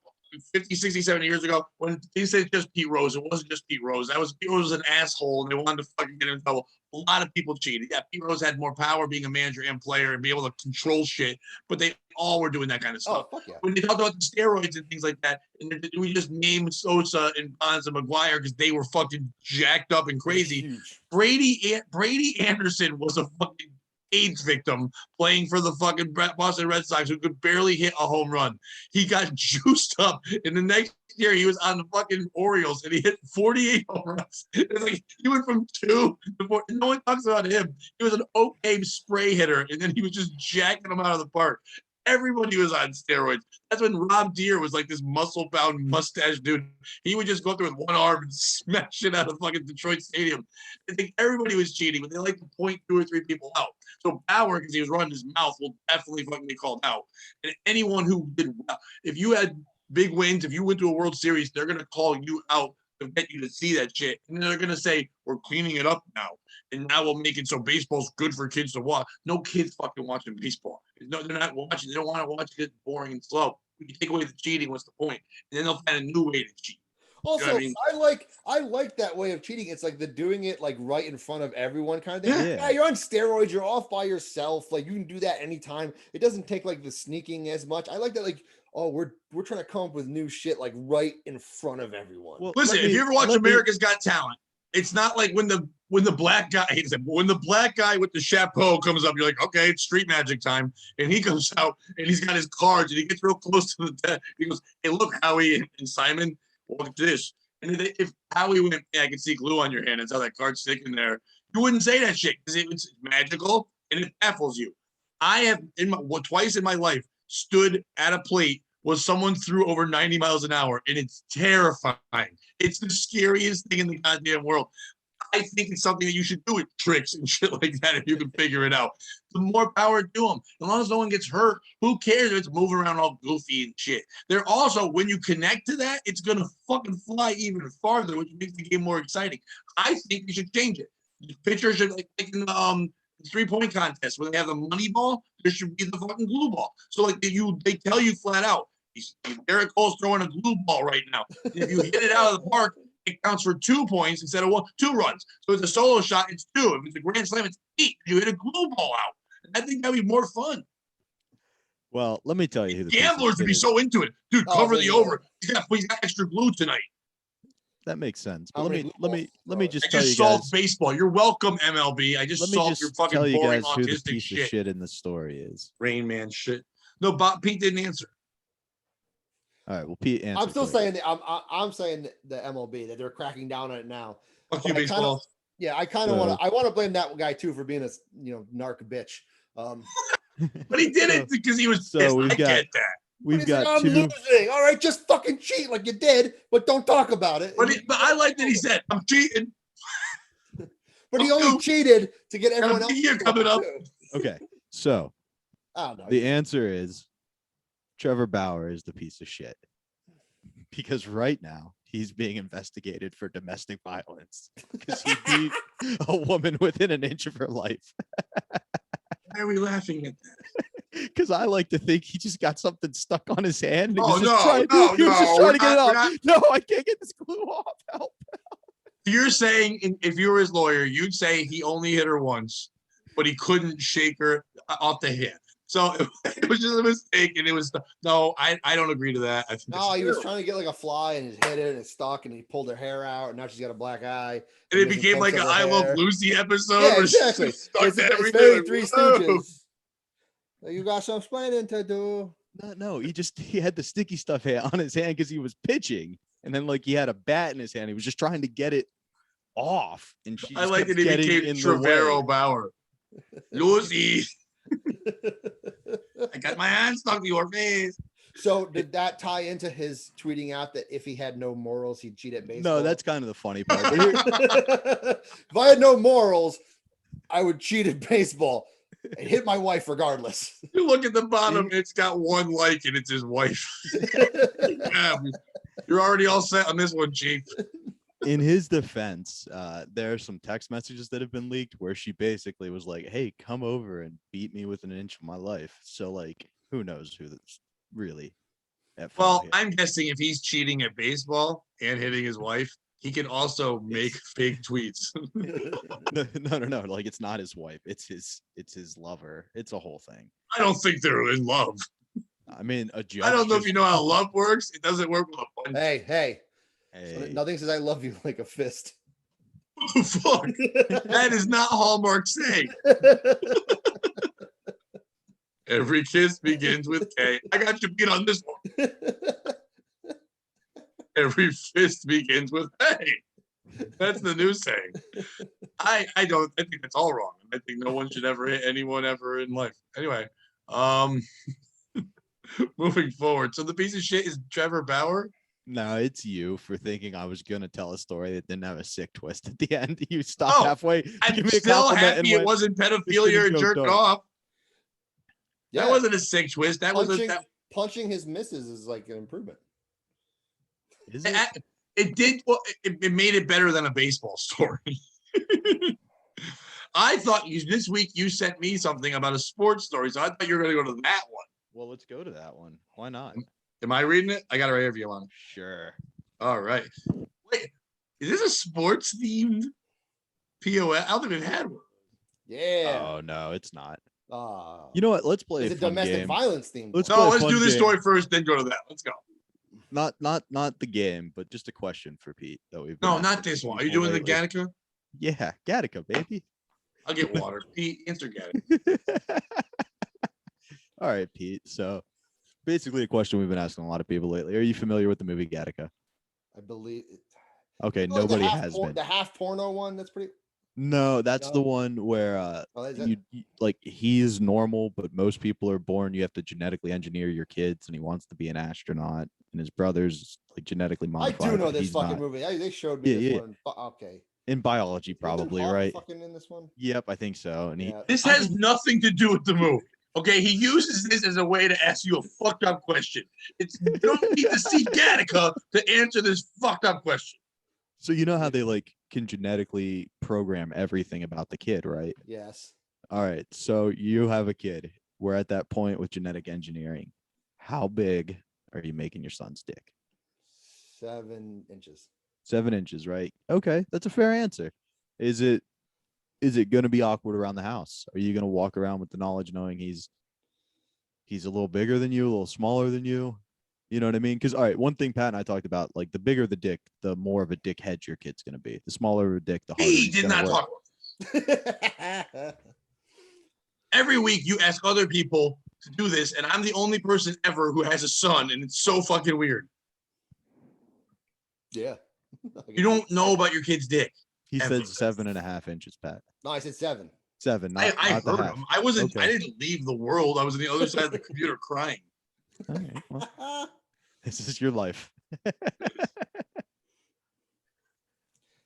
Speaker 1: 50, 60, 70 years ago when they said just Pete Rose. It wasn't just Pete Rose. Pete Rose was an asshole and they wanted to fucking get him in trouble. A lot of people cheated. Yeah, Pete Rose had more power being a manager and player and be able to control shit, but they all were doing that kind of stuff.
Speaker 3: Oh, fuck yeah.
Speaker 1: When they talked about the steroids and things like that, and we just named Sosa and Bonds and McGuire because they were fucking jacked up and crazy.
Speaker 3: Huge.
Speaker 1: Brady Anderson was a fucking AIDS victim playing for the fucking Boston Red Sox who could barely hit a home run. He got juiced up, and the next year he was on the fucking Orioles and he hit 48 home runs. It's like he went from 2 to 4. No one talks about him. He was an okay spray hitter, and then he was just jacking them out of the park. Everybody was on steroids. That's when Rob Deere was like this muscle-bound mustache dude. He would just go through with one arm and smash it out of fucking Detroit Stadium. I think everybody was cheating, but they like to point 2 or 3 people out. So Bauer, because he was running his mouth, will definitely fucking be called out. And anyone who did well, if you had big wins, if you went to a World Series, they're gonna call you out to get you to see that shit. And they're gonna say, we're cleaning it up now. And now we'll make it so baseball's good for kids to watch. No kids fucking watching baseball. No, they're not watching. They don't want to watch it. It's boring and slow. We can take away the cheating. What's the point? And then they'll find a new way to cheat.
Speaker 3: Also,
Speaker 1: You know what
Speaker 3: I like that way of cheating. It's like the doing it like right in front of everyone kind of thing.
Speaker 2: Yeah.
Speaker 3: Yeah, you're on steroids. You're off by yourself. Like you can do that anytime. It doesn't take like the sneaking as much. I like that. Like, oh, we're trying to come up with new shit like right in front of everyone.
Speaker 2: Well,
Speaker 1: Listen, if you ever watch America's Got Talent, it's not like when the black guy when the black guy with the chapeau comes up, you're like, okay, it's street magic time. And he comes out and he's got his cards and he gets real close to the desk. He goes, hey, look, Howie and Simon, look at this. And if Howie went, yeah, I can see glue on your hand, it's how that card's sticking there. You wouldn't say that shit because it's magical and it baffles you. I have twice in my life stood at a plate was someone threw over 90 miles an hour, and it's terrifying. It's the scariest thing in the goddamn world. I think it's something that you should do with tricks and shit like that if you can figure it out. The more power to them. As long as no one gets hurt, who cares if it's moving around all goofy and shit? They're also, when you connect to that, it's going to fucking fly even farther, which makes the game more exciting. I think you should change it. The pitchers should, like in the 3-point contest where they have the money ball, there should be the fucking glue ball. So like they tell you flat out, Garrett Cole's throwing a glue ball right now. If you hit it out of the park, it counts for 2 points instead of 2 runs. So it's a solo shot, it's 2. If it's a grand slam, it's 8. You hit a glue ball out. I think that'd be more fun.
Speaker 2: Well, let me tell you who the
Speaker 1: Gamblers would be so into it. Dude, cover the over. He's got extra glue tonight.
Speaker 2: That makes sense. But let me just
Speaker 1: I
Speaker 2: tell
Speaker 1: just
Speaker 2: you
Speaker 1: solved
Speaker 2: guys.
Speaker 1: Baseball. You're welcome, MLB. I just solved your fucking
Speaker 2: tell you
Speaker 1: boring
Speaker 2: guys who the
Speaker 1: autistic
Speaker 2: piece
Speaker 1: shit.
Speaker 2: of shit in the story is.
Speaker 1: Rain Man shit. No, Pete didn't answer.
Speaker 2: All right. Well, Pete answered.
Speaker 3: I'm still saying that I'm saying the MLB that they're cracking down on it now.
Speaker 1: Fuck you, baseball.
Speaker 3: I kind of want to blame that guy too for being a narc bitch.
Speaker 1: But he did it because he was pissed. I get that.
Speaker 2: We've got
Speaker 3: I'm losing. All right, just fucking cheat like you did, but don't talk about it.
Speaker 1: But I like that he said, "I'm cheating."
Speaker 3: But he only cheated to get everyone else.
Speaker 1: Year coming up.
Speaker 2: Okay, so
Speaker 3: I don't know.
Speaker 2: The answer is Trevor Bauer is the piece of shit because right now he's being investigated for domestic violence because he beat a woman within an inch of her life.
Speaker 1: Why are we laughing at that?
Speaker 2: Because I like to think he just got something stuck on his hand.
Speaker 1: Oh,
Speaker 2: he was just trying to get it off. No, I can't get this glue off. Help.
Speaker 1: You're saying if you were his lawyer, you'd say he only hit her once, but he couldn't shake her off the hit. So it was just a mistake, and it was no. I don't agree to that.
Speaker 3: No, he was trying to get like a fly and hit it and it stuck, and he pulled her hair out, and now she's got a black eye.
Speaker 1: And it became like an I Love Lucy episode.
Speaker 3: Yeah, exactly.
Speaker 1: It's
Speaker 3: very Three Stooges. You got some explaining to do.
Speaker 2: No, he had the sticky stuff on his hand because he was pitching, and then like he had a bat in his hand. He was just trying to get it off, and she.
Speaker 1: I like that he became Trevor Bauer. Lucy. I got my hand stuck to your face.
Speaker 3: So did that tie into his tweeting out that if he had no morals, he'd cheat at baseball?
Speaker 2: No, that's kind of the funny part.
Speaker 3: If I had no morals, I would cheat at baseball and hit my wife regardless.
Speaker 1: You look at the bottom, it's got 1 like, and it's his wife. Yeah, you're already all set on this one, Chief.
Speaker 2: In his defense, there are some text messages that have been leaked where she basically was like, "Hey, come over and beat me with an inch of my life." So, like, who knows who that's really at fault.
Speaker 1: Well, I'm guessing if he's cheating at baseball and hitting his wife, he can also make fake tweets.
Speaker 2: No. Like, it's not his wife. It's his lover. It's a whole thing.
Speaker 1: I don't think they're in love.
Speaker 2: I mean, a judge.
Speaker 1: I don't know if you know how love works. It doesn't work with a punch.
Speaker 3: Hey.
Speaker 2: Hey.
Speaker 3: Nothing says I love you like a fist.
Speaker 1: What the fuck? That is not Hallmark saying. Every kiss begins with K. I got you beat on this one. Every fist begins with A. That's the new saying. I think that's all wrong. I think no one should ever hit anyone ever in life. Anyway, moving forward. So the piece of shit is Trevor Bauer.
Speaker 2: No, it's you for thinking I was gonna tell a story that didn't have a sick twist at the end. You stopped halfway.
Speaker 1: I'm still happy it wasn't pedophilia or jerked off.
Speaker 3: Yeah.
Speaker 1: That wasn't a sick twist. That was
Speaker 3: punching his missus is like an improvement.
Speaker 2: Is it?
Speaker 1: It did. Well, it made it better than a baseball story. I thought this week you sent me something about a sports story, so I thought you were going to go to that one.
Speaker 2: Well, let's go to that one. Why not?
Speaker 1: Am I reading it? I got it right here if you want.
Speaker 2: Sure.
Speaker 1: All right. Wait, is this a sports themed POS? I don't think we've had one.
Speaker 3: Yeah.
Speaker 2: Oh no, it's not.
Speaker 3: Uh,
Speaker 2: You know what? Let's play
Speaker 3: Is
Speaker 2: a
Speaker 3: it
Speaker 2: fun
Speaker 3: domestic
Speaker 2: game.
Speaker 3: violence themed?
Speaker 2: Let's
Speaker 1: do this story first, then go to that. Let's go.
Speaker 2: Not the game, but just a question for Pete that we've been
Speaker 1: No,
Speaker 2: asking
Speaker 1: not this one. Are you
Speaker 2: people
Speaker 1: doing the
Speaker 2: lately.
Speaker 1: Gattica?
Speaker 2: Yeah, Gattica, baby.
Speaker 1: I'll get water. Pete, answer Gattica.
Speaker 2: All right, Pete. So basically a question we've been asking a lot of people lately. Are you familiar with the movie Gattica?
Speaker 3: I believe.
Speaker 2: Okay,
Speaker 3: Like
Speaker 2: nobody has been.
Speaker 3: The half porno one. That's pretty.
Speaker 2: No, that's the
Speaker 3: No?
Speaker 2: one where
Speaker 3: Oh, is that-
Speaker 2: like he's normal, but most people are born. You have to genetically engineer your kids, and he wants to be an astronaut, and his brother's like genetically
Speaker 3: I
Speaker 2: modified.
Speaker 3: do know
Speaker 2: but
Speaker 3: this
Speaker 2: he's
Speaker 3: fucking
Speaker 2: not.
Speaker 3: movie. They showed me
Speaker 2: Yeah,
Speaker 3: this
Speaker 2: yeah.
Speaker 3: one. Okay.
Speaker 2: In biology,
Speaker 3: Isn't
Speaker 2: probably,
Speaker 3: Hawk
Speaker 2: right?
Speaker 3: fucking in this one?
Speaker 2: Yep, I think so. And
Speaker 3: Yeah.
Speaker 1: This
Speaker 2: I
Speaker 1: has
Speaker 2: don't-
Speaker 1: nothing to do with the movie. Okay, he uses this as a way to ask you a fucked up question. You don't need to see Gattica to answer this fucked up question.
Speaker 2: So you know how they like can genetically program everything about the kid, right?
Speaker 3: Yes.
Speaker 2: All right. So you have a kid. We're at that point with genetic engineering. How big are you making your son's dick?
Speaker 3: 7 inches.
Speaker 2: 7 inches, right? Okay, that's a fair answer. Is it going to be awkward around the house? Are you going to walk around with the knowledge knowing he's a little bigger than you, a little smaller than you? You know what I mean? Because all right, one thing Pat and I talked about, like the bigger the dick, the more of a dickhead your kid's going to be. The smaller of a dick, the harder
Speaker 1: He
Speaker 2: he's
Speaker 1: did
Speaker 2: going to
Speaker 1: not
Speaker 2: work.
Speaker 1: talk about this. Every week you ask other people to do this, and I'm the only person ever who has a son, and it's so fucking weird.
Speaker 3: Yeah.
Speaker 1: You don't know about your kid's dick.
Speaker 2: He
Speaker 1: Ever.
Speaker 2: said 7.5 inches, Pat.
Speaker 3: No, I said 7.
Speaker 2: 7,
Speaker 1: I
Speaker 2: not the
Speaker 1: heard
Speaker 2: half.
Speaker 1: him. I wasn't.
Speaker 2: Okay.
Speaker 1: I didn't leave the world. I was on the other side of the computer crying.
Speaker 2: All right, well, this is your life.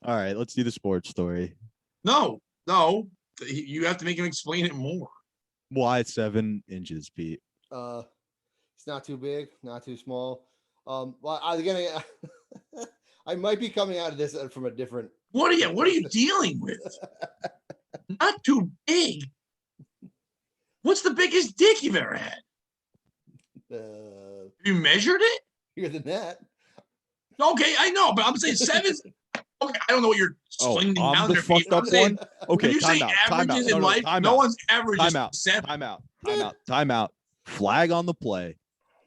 Speaker 2: All right, let's do the sports story.
Speaker 1: No. You have to make him explain it more.
Speaker 2: Why 7 inches, Pete?
Speaker 3: It's not too big, not too small. Well, I might be coming out of this from a different.
Speaker 1: What are you dealing with? Not too big. What's the biggest dick you've ever had?
Speaker 3: Uh,
Speaker 1: You measured it?
Speaker 3: bigger than that.
Speaker 1: Okay, I know, but I'm saying 7. Okay, I don't know what you're
Speaker 2: Oh,
Speaker 1: slinging
Speaker 2: I'm
Speaker 1: down
Speaker 2: the
Speaker 1: there, Pete,
Speaker 2: fucked
Speaker 1: but I'm
Speaker 2: up
Speaker 1: saying,
Speaker 2: one.
Speaker 1: when
Speaker 2: Okay,
Speaker 1: you say
Speaker 2: time out.
Speaker 1: averages in
Speaker 2: No,
Speaker 1: life,
Speaker 2: time
Speaker 1: no
Speaker 2: out.
Speaker 1: one's average
Speaker 2: Time out.
Speaker 1: 7.
Speaker 2: Time out. Flag on the play.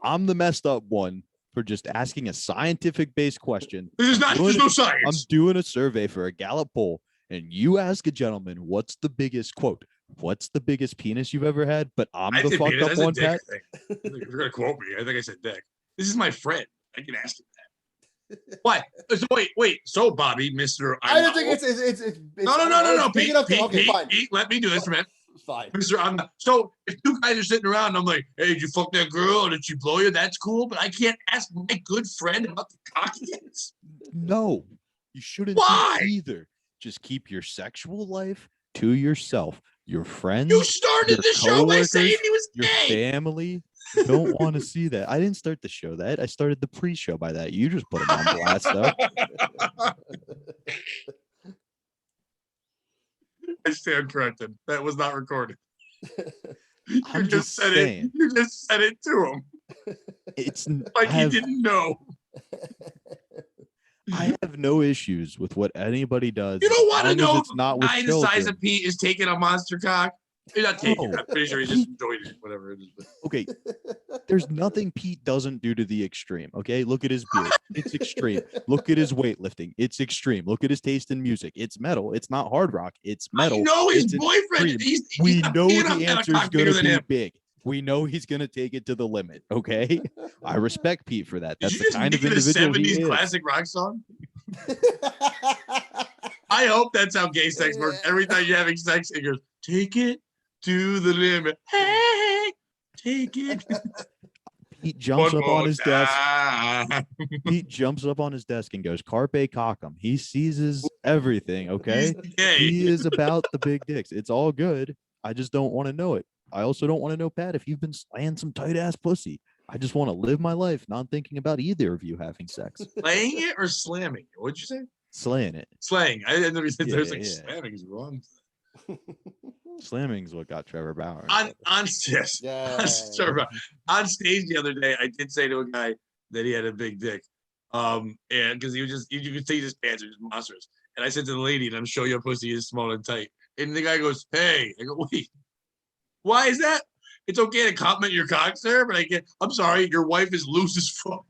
Speaker 2: I'm the messed up one for just asking a scientific-based question.
Speaker 1: This is not. There's no
Speaker 2: I'm
Speaker 1: science.
Speaker 2: doing a survey for a Gallup poll, and you ask a gentleman, "What's the biggest quote? What's the biggest penis you've ever had?" But I'm
Speaker 1: I
Speaker 2: the
Speaker 1: said
Speaker 2: fucked
Speaker 1: penis. I
Speaker 2: up
Speaker 1: said
Speaker 2: one,
Speaker 1: dick.
Speaker 2: Pat.
Speaker 1: I think. If you're gonna quote me, I think I said dick. This is my friend. I can ask him that. Why? So wait. So Bobby, Mister,
Speaker 3: I don't think it's
Speaker 1: no.
Speaker 3: big enough to, okay, fine.
Speaker 1: Pete, let me do this, man.
Speaker 3: Fine.
Speaker 1: Mister, I'm not. So if two guys are sitting around, and I'm like, "Hey, did you fuck that girl? Or did she blow you?" That's cool, but I can't ask my good friend about the cockiness.
Speaker 2: No, you shouldn't
Speaker 1: Why?
Speaker 2: do either. Just keep your sexual life to yourself. Your friends,
Speaker 1: You started
Speaker 2: your
Speaker 1: the show by saying
Speaker 2: coworkers,
Speaker 1: he was
Speaker 2: your
Speaker 1: gay.
Speaker 2: family don't want to see that. I didn't start the show that. I started the pre-show by that. You just put him on blast, though.
Speaker 1: I stand corrected. That was not recorded.
Speaker 2: I'm just saying.
Speaker 1: You just said it to him
Speaker 2: It's
Speaker 1: like he didn't know.
Speaker 2: I have no issues with what anybody does.
Speaker 1: You don't want to
Speaker 2: as long as
Speaker 1: know
Speaker 2: it's not
Speaker 1: if
Speaker 2: with
Speaker 1: a guy the size
Speaker 2: children.
Speaker 1: of Pete is taking a monster cock. He's not taking it.
Speaker 2: No.
Speaker 1: I'm pretty sure he just enjoyed it. Whatever it is. But
Speaker 2: Okay, there's nothing Pete doesn't do to the extreme. Okay, look at his beard. It's extreme. Look at his weightlifting. It's extreme. Look at his taste in music. It's metal. It's not hard rock. It's metal.
Speaker 1: I know his
Speaker 2: It's
Speaker 1: boyfriend.
Speaker 2: extreme.
Speaker 1: He's
Speaker 2: We
Speaker 1: not
Speaker 2: know
Speaker 1: big
Speaker 2: the
Speaker 1: enough to have a
Speaker 2: answer is
Speaker 1: cock bigger
Speaker 2: going to
Speaker 1: than
Speaker 2: be
Speaker 1: him.
Speaker 2: big. We know he's going to take it to the limit. Okay, I respect Pete for that.
Speaker 1: Did
Speaker 2: That's
Speaker 1: you
Speaker 2: the
Speaker 1: just
Speaker 2: kind of
Speaker 1: make it a
Speaker 2: individual he
Speaker 1: 70s
Speaker 2: is.
Speaker 1: classic rock song? I hope that's how gay sex works. Every time you're having sex, it goes, take it to the limit. Hey, take it.
Speaker 2: Pete jumps
Speaker 1: One
Speaker 2: up on
Speaker 1: more
Speaker 2: his desk.
Speaker 1: time.
Speaker 2: Pete jumps up on his desk and goes, "Carpe cockum." He seizes everything. Okay.
Speaker 1: He's gay.
Speaker 2: He is about the big dicks. It's all good. I just don't want to know it. I also don't want to know, Pat, if you've been slaying some tight ass pussy. I just want to live my life not thinking about either of you having sex.
Speaker 1: Playing it or slamming it? What'd you say?
Speaker 2: Slaying it.
Speaker 1: Slaying. I never said there's like
Speaker 2: Yeah.
Speaker 1: slamming is wrong.
Speaker 2: Slamming's what got Trevor Bauer.
Speaker 1: On yes.
Speaker 3: Yeah.
Speaker 1: Sorry, on stage the other day, I did say to a guy that he had a big dick. And because he was just you could see his pants are just monstrous. And I said to the lady, and I'm sure your pussy is small and tight. And the guy goes, "Hey," I go, "Wait, why is that? It's okay to compliment your cock, sir, but I'm sorry, your wife is loose as fuck."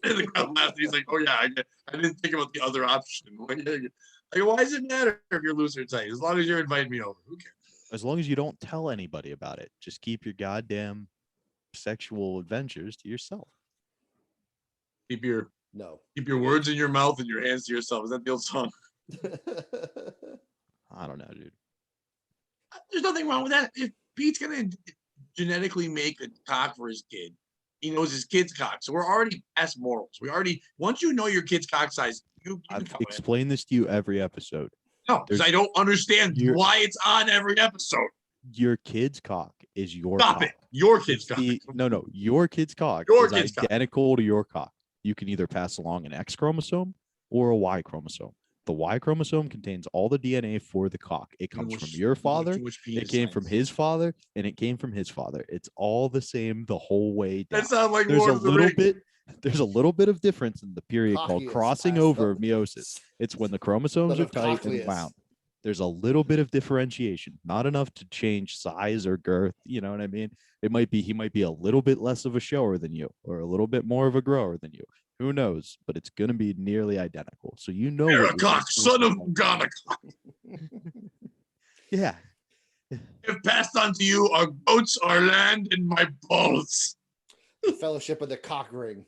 Speaker 1: And the crowd laughed. And he's like, "Oh yeah, I didn't think about the other option." I go, "Why does it matter if you're loose or tight? As long as you're inviting me over, who cares?"
Speaker 2: As long as you don't tell anybody about it, just keep your goddamn sexual adventures to yourself.
Speaker 1: Keep your
Speaker 3: No.
Speaker 1: words in your mouth and your hands to yourself. Is that the old song?
Speaker 2: I don't know, dude.
Speaker 1: There's nothing wrong with that. If Pete's gonna genetically make a cock for his kid, he knows his kid's cock. So we're already past morals. Once you know your kid's cock size, you
Speaker 2: I've
Speaker 1: know it.
Speaker 2: explained this to you every episode.
Speaker 1: No, because I don't understand why it's on every episode.
Speaker 2: Your kid's cock is your
Speaker 1: Stop
Speaker 2: cock.
Speaker 1: it. Your kid's cock.
Speaker 2: No. Your kid's cock
Speaker 1: Your
Speaker 2: is
Speaker 1: kid's cock.
Speaker 2: identical to your cock. You can either pass along an X chromosome or a Y chromosome. The Y chromosome contains all the DNA for the cock. It comes from your father, it came from his father, and it came from his father. It's all the same the whole way down.
Speaker 1: That sounds like
Speaker 2: There's
Speaker 1: Lord
Speaker 2: a
Speaker 1: of the
Speaker 2: little
Speaker 1: Rings.
Speaker 2: bit. There's a little bit of difference in the period called
Speaker 3: Cockiest
Speaker 2: crossing
Speaker 3: passed
Speaker 2: over
Speaker 3: up.
Speaker 2: of meiosis. It's when the chromosomes are
Speaker 3: But
Speaker 2: tight and
Speaker 3: cockliest.
Speaker 2: wound. There's a little bit of differentiation, not enough to change size or girth. You know what I mean? He might be a little bit less of a shower than you, or a little bit more of a grower than you. Who knows? But it's gonna be nearly identical. So you know
Speaker 1: You're
Speaker 2: what
Speaker 1: a
Speaker 2: your
Speaker 1: cock,
Speaker 2: kid's
Speaker 1: son of
Speaker 2: supposed to
Speaker 1: God.
Speaker 2: Yeah.
Speaker 1: If passed on to you are goats, our land, and my balls.
Speaker 3: Fellowship of the Cock Ring.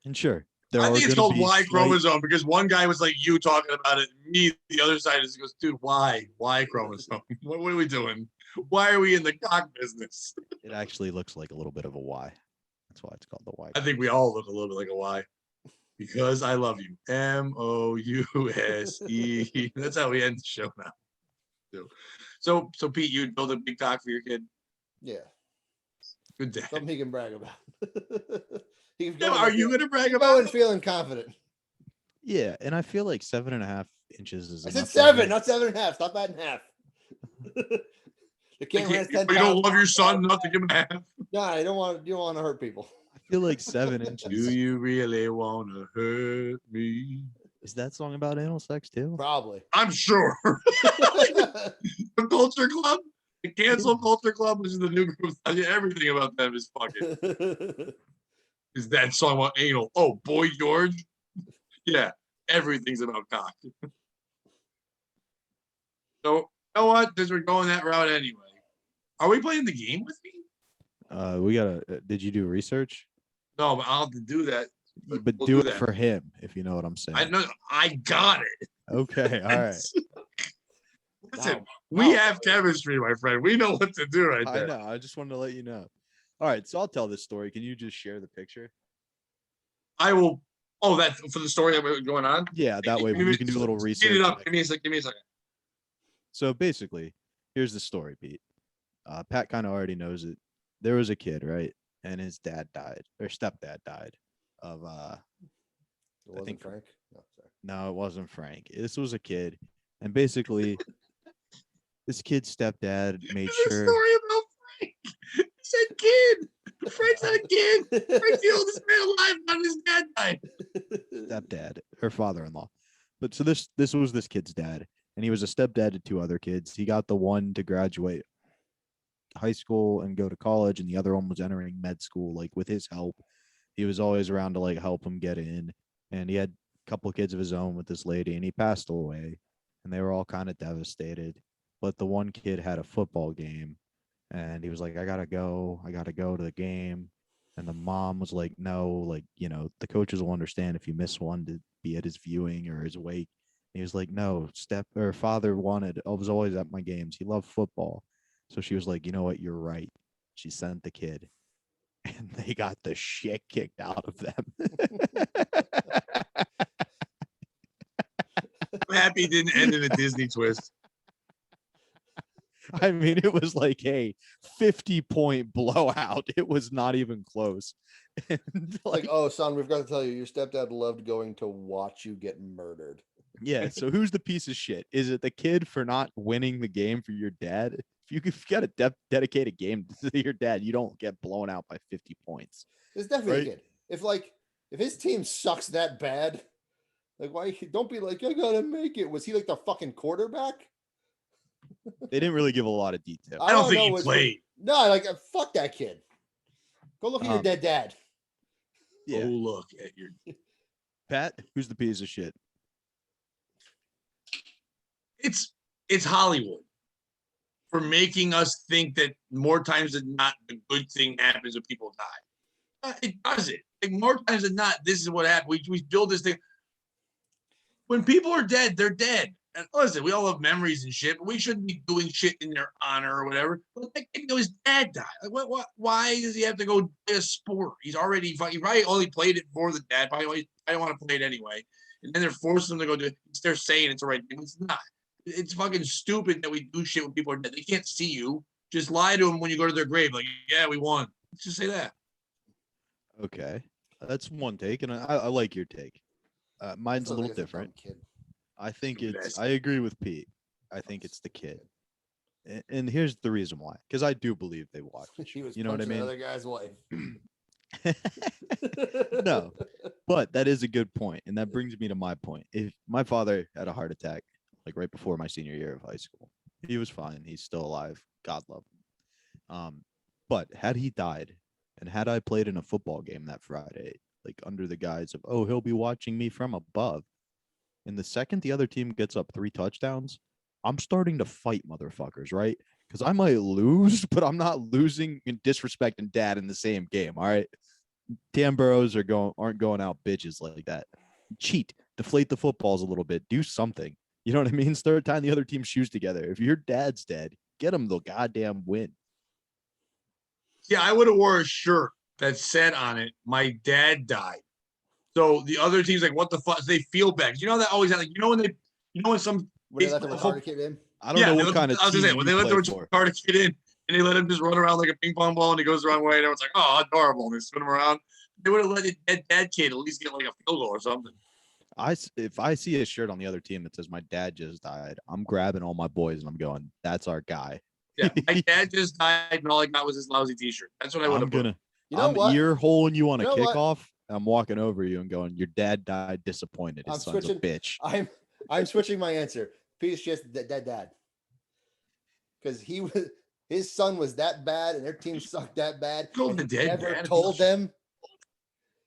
Speaker 2: And sure,
Speaker 1: I think it's called Y chromosome because one guy was like you talking about it. Me, the other side is goes, dude, why? Y chromosome? What are we doing? Why are we in the cock business?
Speaker 2: It actually looks like a little bit of a Y. That's why it's called the Y.
Speaker 1: I think we all look a little bit like a Y. Because I love you. MOUSE. That's how we end the show now. So Pete, you'd build a big cock for your kid.
Speaker 3: Yeah.
Speaker 1: Good dad.
Speaker 3: Something he can brag about. He can
Speaker 1: Yeah,
Speaker 3: go
Speaker 1: are
Speaker 3: in
Speaker 1: you
Speaker 3: feel-
Speaker 1: gonna brag
Speaker 3: go
Speaker 1: about
Speaker 3: in
Speaker 1: it?
Speaker 3: feeling confident.
Speaker 2: Yeah, and I feel like 7.5 inches is
Speaker 3: I
Speaker 2: enough
Speaker 3: said
Speaker 2: for me.
Speaker 3: 7, not 7.5. Stop that in half. The camera has 10
Speaker 1: You don't
Speaker 3: pounds.
Speaker 1: love your son enough to give him a half.
Speaker 3: No, you don't want to hurt people.
Speaker 2: I feel like 7
Speaker 1: Do
Speaker 2: inches.
Speaker 1: you really wanna hurt me?
Speaker 2: Is that song about anal sex too?
Speaker 3: Probably.
Speaker 1: I'm sure. The Culture Club, the Cancel Culture Club, which is the new group. Everything about them is fucking. Is that song about anal? Oh, Boy George. Yeah, everything's about cock. So, you know what? Since we're going that route anyway, are we playing the game with me?
Speaker 2: We gotta. Did you do research?
Speaker 1: No, but I'll have to do that.
Speaker 2: But
Speaker 1: we'll
Speaker 2: do it
Speaker 1: that.
Speaker 2: for him, if you know what I'm saying.
Speaker 1: I know. I got it.
Speaker 2: Okay, all right.
Speaker 1: Listen,
Speaker 3: Wow.
Speaker 1: we have chemistry, my friend. We know what to do right
Speaker 2: I
Speaker 1: there.
Speaker 2: know. I just wanted to let you know. All right, so I'll tell this story. Can you just share the picture?
Speaker 1: I will. Oh, that for the story that we're going on.
Speaker 2: Yeah, that way you can do a little research.
Speaker 1: Speed it up. Give me a second. Give me a second.
Speaker 2: So basically, here's the story, Pete. Pat kind of already knows it. There was a kid, right? And his dad died, or stepdad died of
Speaker 3: It wasn't
Speaker 2: think-
Speaker 3: Frank. No, sorry.
Speaker 2: no, it wasn't Frank. This was a kid. And basically, this kid's stepdad made
Speaker 1: This is a
Speaker 2: sure.
Speaker 1: story about Frank. He said kid. Frank's not a kid. Frank's the oldest man alive. Not his dad died.
Speaker 2: Stepdad, her father-in-law. But so this was this kid's dad, and he was a stepdad to 2 other kids. He got the one to graduate high school and go to college, and the other one was entering med school. Like with his help, he was always around to like help him get in. And he had a couple of kids of his own with this lady, and he passed away, and they were all kind of devastated. But the one kid had a football game, and he was like, I gotta go to the game. And the mom was like, no, like, you know, the coaches will understand if you miss one to be at his viewing or his wake. And he was like, no, father was always at my games. He loved football. So she was like, you know what? You're right. She sent the kid, and they got the shit kicked out of them.
Speaker 1: I'm happy it didn't end in a Disney twist.
Speaker 2: I mean, it was like a 50-point blowout. It was not even close. And
Speaker 3: Like, oh, son, we've got to tell you, your stepdad loved going to watch you get murdered.
Speaker 2: yeah. So who's the piece of shit? Is it the kid for not winning the game for your dad? If you got to dedicate a game to your dad, you don't get blown out by 50 points.
Speaker 3: It's definitely
Speaker 2: Right.
Speaker 3: a kid. If his team sucks that bad, like, why? Don't be like, I gotta make it. Was he like the fucking quarterback?
Speaker 2: They didn't really give a lot of detail.
Speaker 1: I don't think
Speaker 3: know
Speaker 1: he
Speaker 3: what's-
Speaker 1: played.
Speaker 3: No, like, fuck that kid. Go look at your dead dad.
Speaker 2: Yeah.
Speaker 1: Oh, look at your.
Speaker 2: Pat, who's the piece of shit?
Speaker 1: It's Hollywood for making us think that more times than not, the good thing happens when people die. It doesn't. Like more times than not, this is what happened. We build this thing. When people are dead, they're dead. And listen, we all have memories and shit, but we shouldn't be doing shit in their honor or whatever. But that kid, his dad died. Like, what? Why does he have to go play a sport? He probably only played it for the dad. Probably, I don't want to play it anyway. And then they're forcing him to go do it. They're saying it's the right thing. It's not. It's fucking stupid that we do shit when people are dead. They can't see you. Just lie to them when you go to their grave. Like, yeah, we won. Just say that.
Speaker 2: Okay, that's one take, and I like your take. Mine's a little different. I think I agree with Pete. I think it's the kid. And here's the reason why. Because I do believe they watched. You know what I mean?
Speaker 3: Another guy's wife.
Speaker 2: No, but that is a good point. And that brings me to my point. If my father had a heart attack, like right before my senior year of high school, he was fine. He's still alive. God love him. But had he died and had I played in a football game that Friday, like under the guise of, oh, he'll be watching me from above. And the second the other team gets up 3 touchdowns, I'm starting to fight motherfuckers, right? Because I might lose, but I'm not losing and disrespecting dad in the same game. All right. Dan Burrows aren't going out bitches like that. Cheat, deflate the footballs a little bit, do something. You know what I mean? Start tying the other team's shoes together. If your dad's dead, get him the goddamn win.
Speaker 1: Yeah, I would have wore a shirt that said on it, "My dad died." So the other team's like, what the fuck? They feel bad. You know that always like, when some
Speaker 3: when they let the retarded kid in.
Speaker 2: I don't know what kind of team
Speaker 1: when they let the retarded kid in and they let him just run around like a ping pong ball and he goes the wrong way and everyone's like, oh, adorable. And they spin him around. They would have let the dad kid at least get like a field goal or something.
Speaker 2: If I see a shirt on the other team that says my dad just died, I'm grabbing all my boys and I'm going, that's our guy.
Speaker 1: Yeah, my dad just died and all I got was this lousy t-shirt. That's what I would have put.
Speaker 2: I'm ear holing you on a kickoff. I'm walking over you and going, your dad died disappointed. His son's a bitch.
Speaker 3: I'm switching my answer. Pete's just dad. Because his son was that bad and their team sucked that bad. Never told them.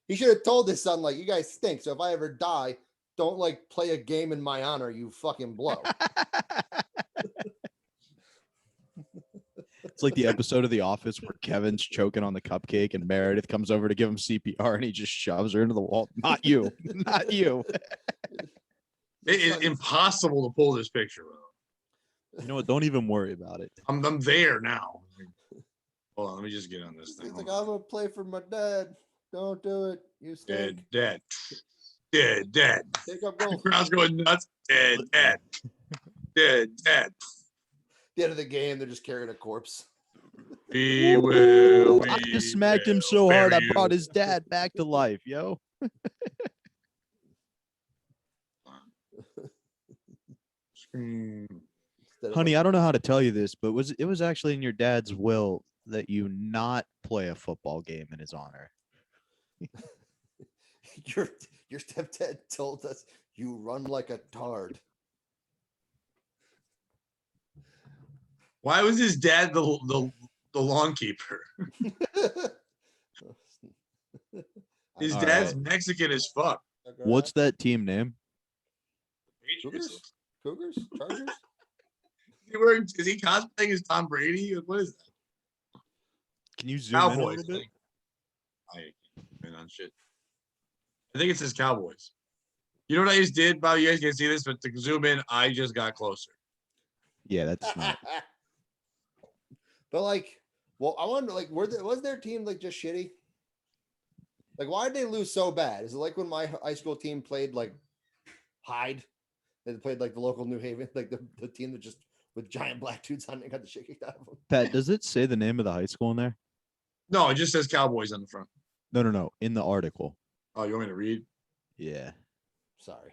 Speaker 3: He should have told his son, like, you guys stink. So if I ever die, don't like play a game in my honor, you fucking blow.
Speaker 2: It's like the episode of The Office where Kevin's choking on the cupcake and Meredith comes over to give him CPR and he just shoves her into the wall. Not you. Not you.
Speaker 1: It is impossible to pull this picture out.
Speaker 2: You know what? Don't even worry about it.
Speaker 1: I'm there now. Hold on, let me just get on this thing.
Speaker 3: He's like, I'm gonna play for my dad. Don't do it. You stink.
Speaker 1: Dead.
Speaker 3: Take up goal.
Speaker 1: The crowd's going nuts. Dead.
Speaker 3: The end of the game, they're just carrying a corpse.
Speaker 2: I just smacked him so hard I brought his dad back to life, yo. Honey, I don't know how to tell you this, but it was actually in your dad's will that you not play a football game in his honor.
Speaker 3: Your stepdad told us you run like a tard.
Speaker 1: Why was his dad the lawn keeper? His dad's Mexican as fuck.
Speaker 2: What's that team name?
Speaker 3: Cougars? Chargers?
Speaker 1: Is he cosplaying as Tom Brady? What is that?
Speaker 2: Can you zoom in a little bit?
Speaker 1: I can't on shit. I think it says Cowboys. You know what I just did, Bob? You guys can't see this, but to zoom in, I just got closer.
Speaker 2: Yeah, that's not.
Speaker 3: But like, well, I wonder, like, was their team like just shitty? Like, why did they lose so bad? Is it like when my high school team played like Hyde? They played like the local New Haven, like the team that just with giant black dudes on it got the shit kicked out of them.
Speaker 2: Pat, does it say the name of the high school in there?
Speaker 1: No, it just says Cowboys on the front.
Speaker 2: No. In the article.
Speaker 1: Oh, you want me to read?
Speaker 2: Yeah.
Speaker 3: Sorry.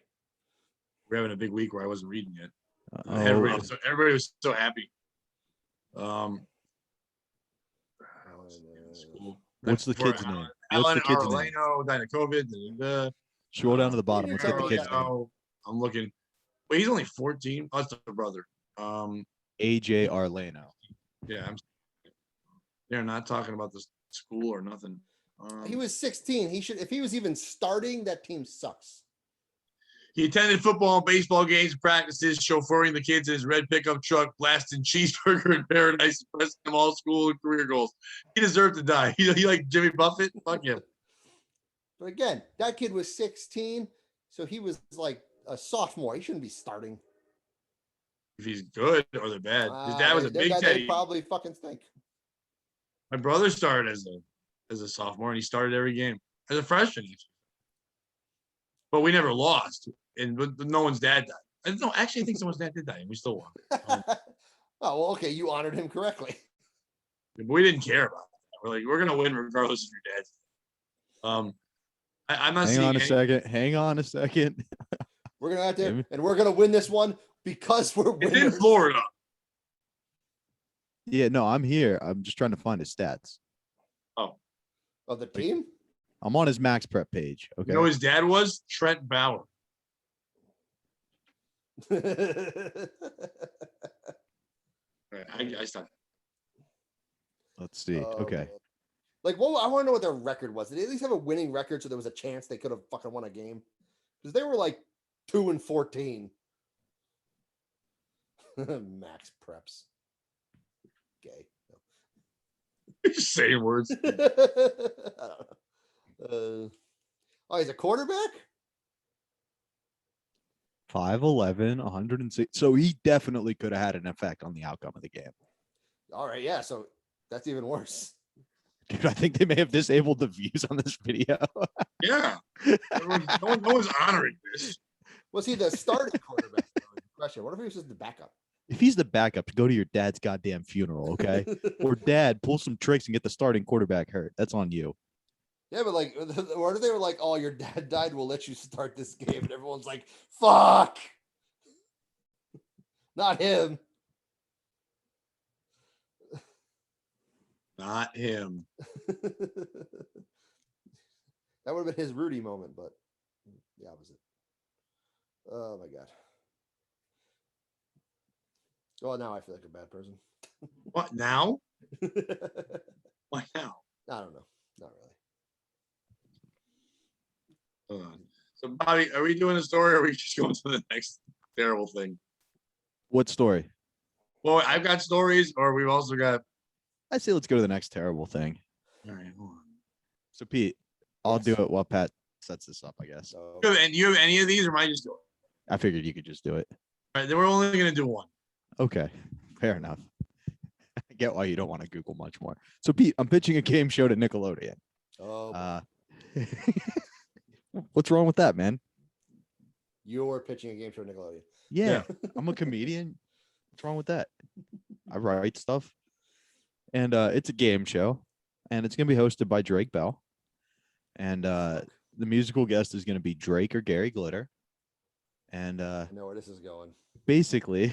Speaker 1: We're having a big week where I wasn't reading yet. Everybody was so happy.
Speaker 2: What's the kid's name? What's the kid's name?
Speaker 1: Died of COVID.
Speaker 2: Scroll down to the bottom. What's the kid's name?
Speaker 1: I'm looking. Wait, he's only 14. Oh, that's the brother.
Speaker 2: AJ Arlano.
Speaker 1: Yeah, they're not talking about the school or nothing.
Speaker 3: He was 16. He should, if he was even starting, that team sucks.
Speaker 1: He attended football and baseball games, practices, chauffeuring the kids in his red pickup truck, blasting cheeseburger in paradise, pressing them all school and career goals. He deserved to die. He like Jimmy Buffett. Fuck him.
Speaker 3: But again, that kid was 16, so he was like a sophomore. He shouldn't be starting.
Speaker 1: if he's good or they're bad. His dad was a big
Speaker 3: They
Speaker 1: Teddy.
Speaker 3: probably fucking stink.
Speaker 1: My brother started as a sophomore, and he started every game as a freshman. But we never lost, but no one's dad died. No, actually, I think someone's dad did die, and we still won.
Speaker 3: Oh, well, okay. You honored him correctly.
Speaker 1: But we didn't care about that. We're like, we're gonna win regardless of your dad's. I'm not.
Speaker 2: Hang on a second.
Speaker 3: We're gonna have to, and we're gonna win this one because we're winners.
Speaker 1: It's in Florida.
Speaker 2: Yeah, no, I'm here. I'm just trying to find his stats.
Speaker 1: Oh,
Speaker 3: of the team.
Speaker 2: I'm on his Max Prep page. Okay.
Speaker 1: You know who his dad was? Trent Bauer. I stopped.
Speaker 2: Let's see. Okay.
Speaker 3: Like, well, I want to know what their record was. Did they at least have a winning record so there was a chance they could have fucking won a game? Because they were like 2-14. Max Preps. Gay.
Speaker 1: You're saying words.
Speaker 3: I don't know. Oh, he's a quarterback?
Speaker 2: 5'11", 106. So he definitely could have had an effect on the outcome of the game.
Speaker 3: All right, yeah. So that's even worse.
Speaker 2: Dude, I think they may have disabled the views on this video.
Speaker 1: Yeah. No one's honoring this.
Speaker 3: Was he the starting quarterback? Question. What if he was just the backup?
Speaker 2: If he's the backup, go to your dad's goddamn funeral, okay? Or dad, pull some tricks and get the starting quarterback hurt. That's on you.
Speaker 3: Yeah, but like, what if they were like, "Oh, your dad died. We'll let you start this game," and everyone's like, "Fuck, not him."
Speaker 1: Not him.
Speaker 3: That would have been his Rudy moment, but the opposite. Oh my god. Well, now I feel like a bad person.
Speaker 1: What now? Why now?
Speaker 3: I don't know. Not really.
Speaker 1: Hold on. So, Bobby, are we doing a story or are we just going to the next terrible thing?
Speaker 2: What story?
Speaker 1: Well, I've got stories, or we've also got.
Speaker 2: I say let's go to the next terrible thing.
Speaker 1: All right, hold on.
Speaker 2: So, Pete, I'll do it while Pat sets this up, I guess.
Speaker 1: You have any of these, or am I just doing it?
Speaker 2: I figured you could just do it.
Speaker 1: All right, then we're only going to do one.
Speaker 2: Okay, fair enough. I get why you don't want to Google much more. So, Pete, I'm pitching a game show to Nickelodeon.
Speaker 3: Oh,
Speaker 2: what's wrong with that, man?
Speaker 3: you're pitching a game show Nickelodeon.
Speaker 2: Yeah, I'm a comedian. What's wrong with that? I write stuff. And it's a game show, and it's going to be hosted by Drake Bell. And the musical guest is going to be Drake or Gary Glitter. And
Speaker 3: I know where this is going.
Speaker 2: Basically,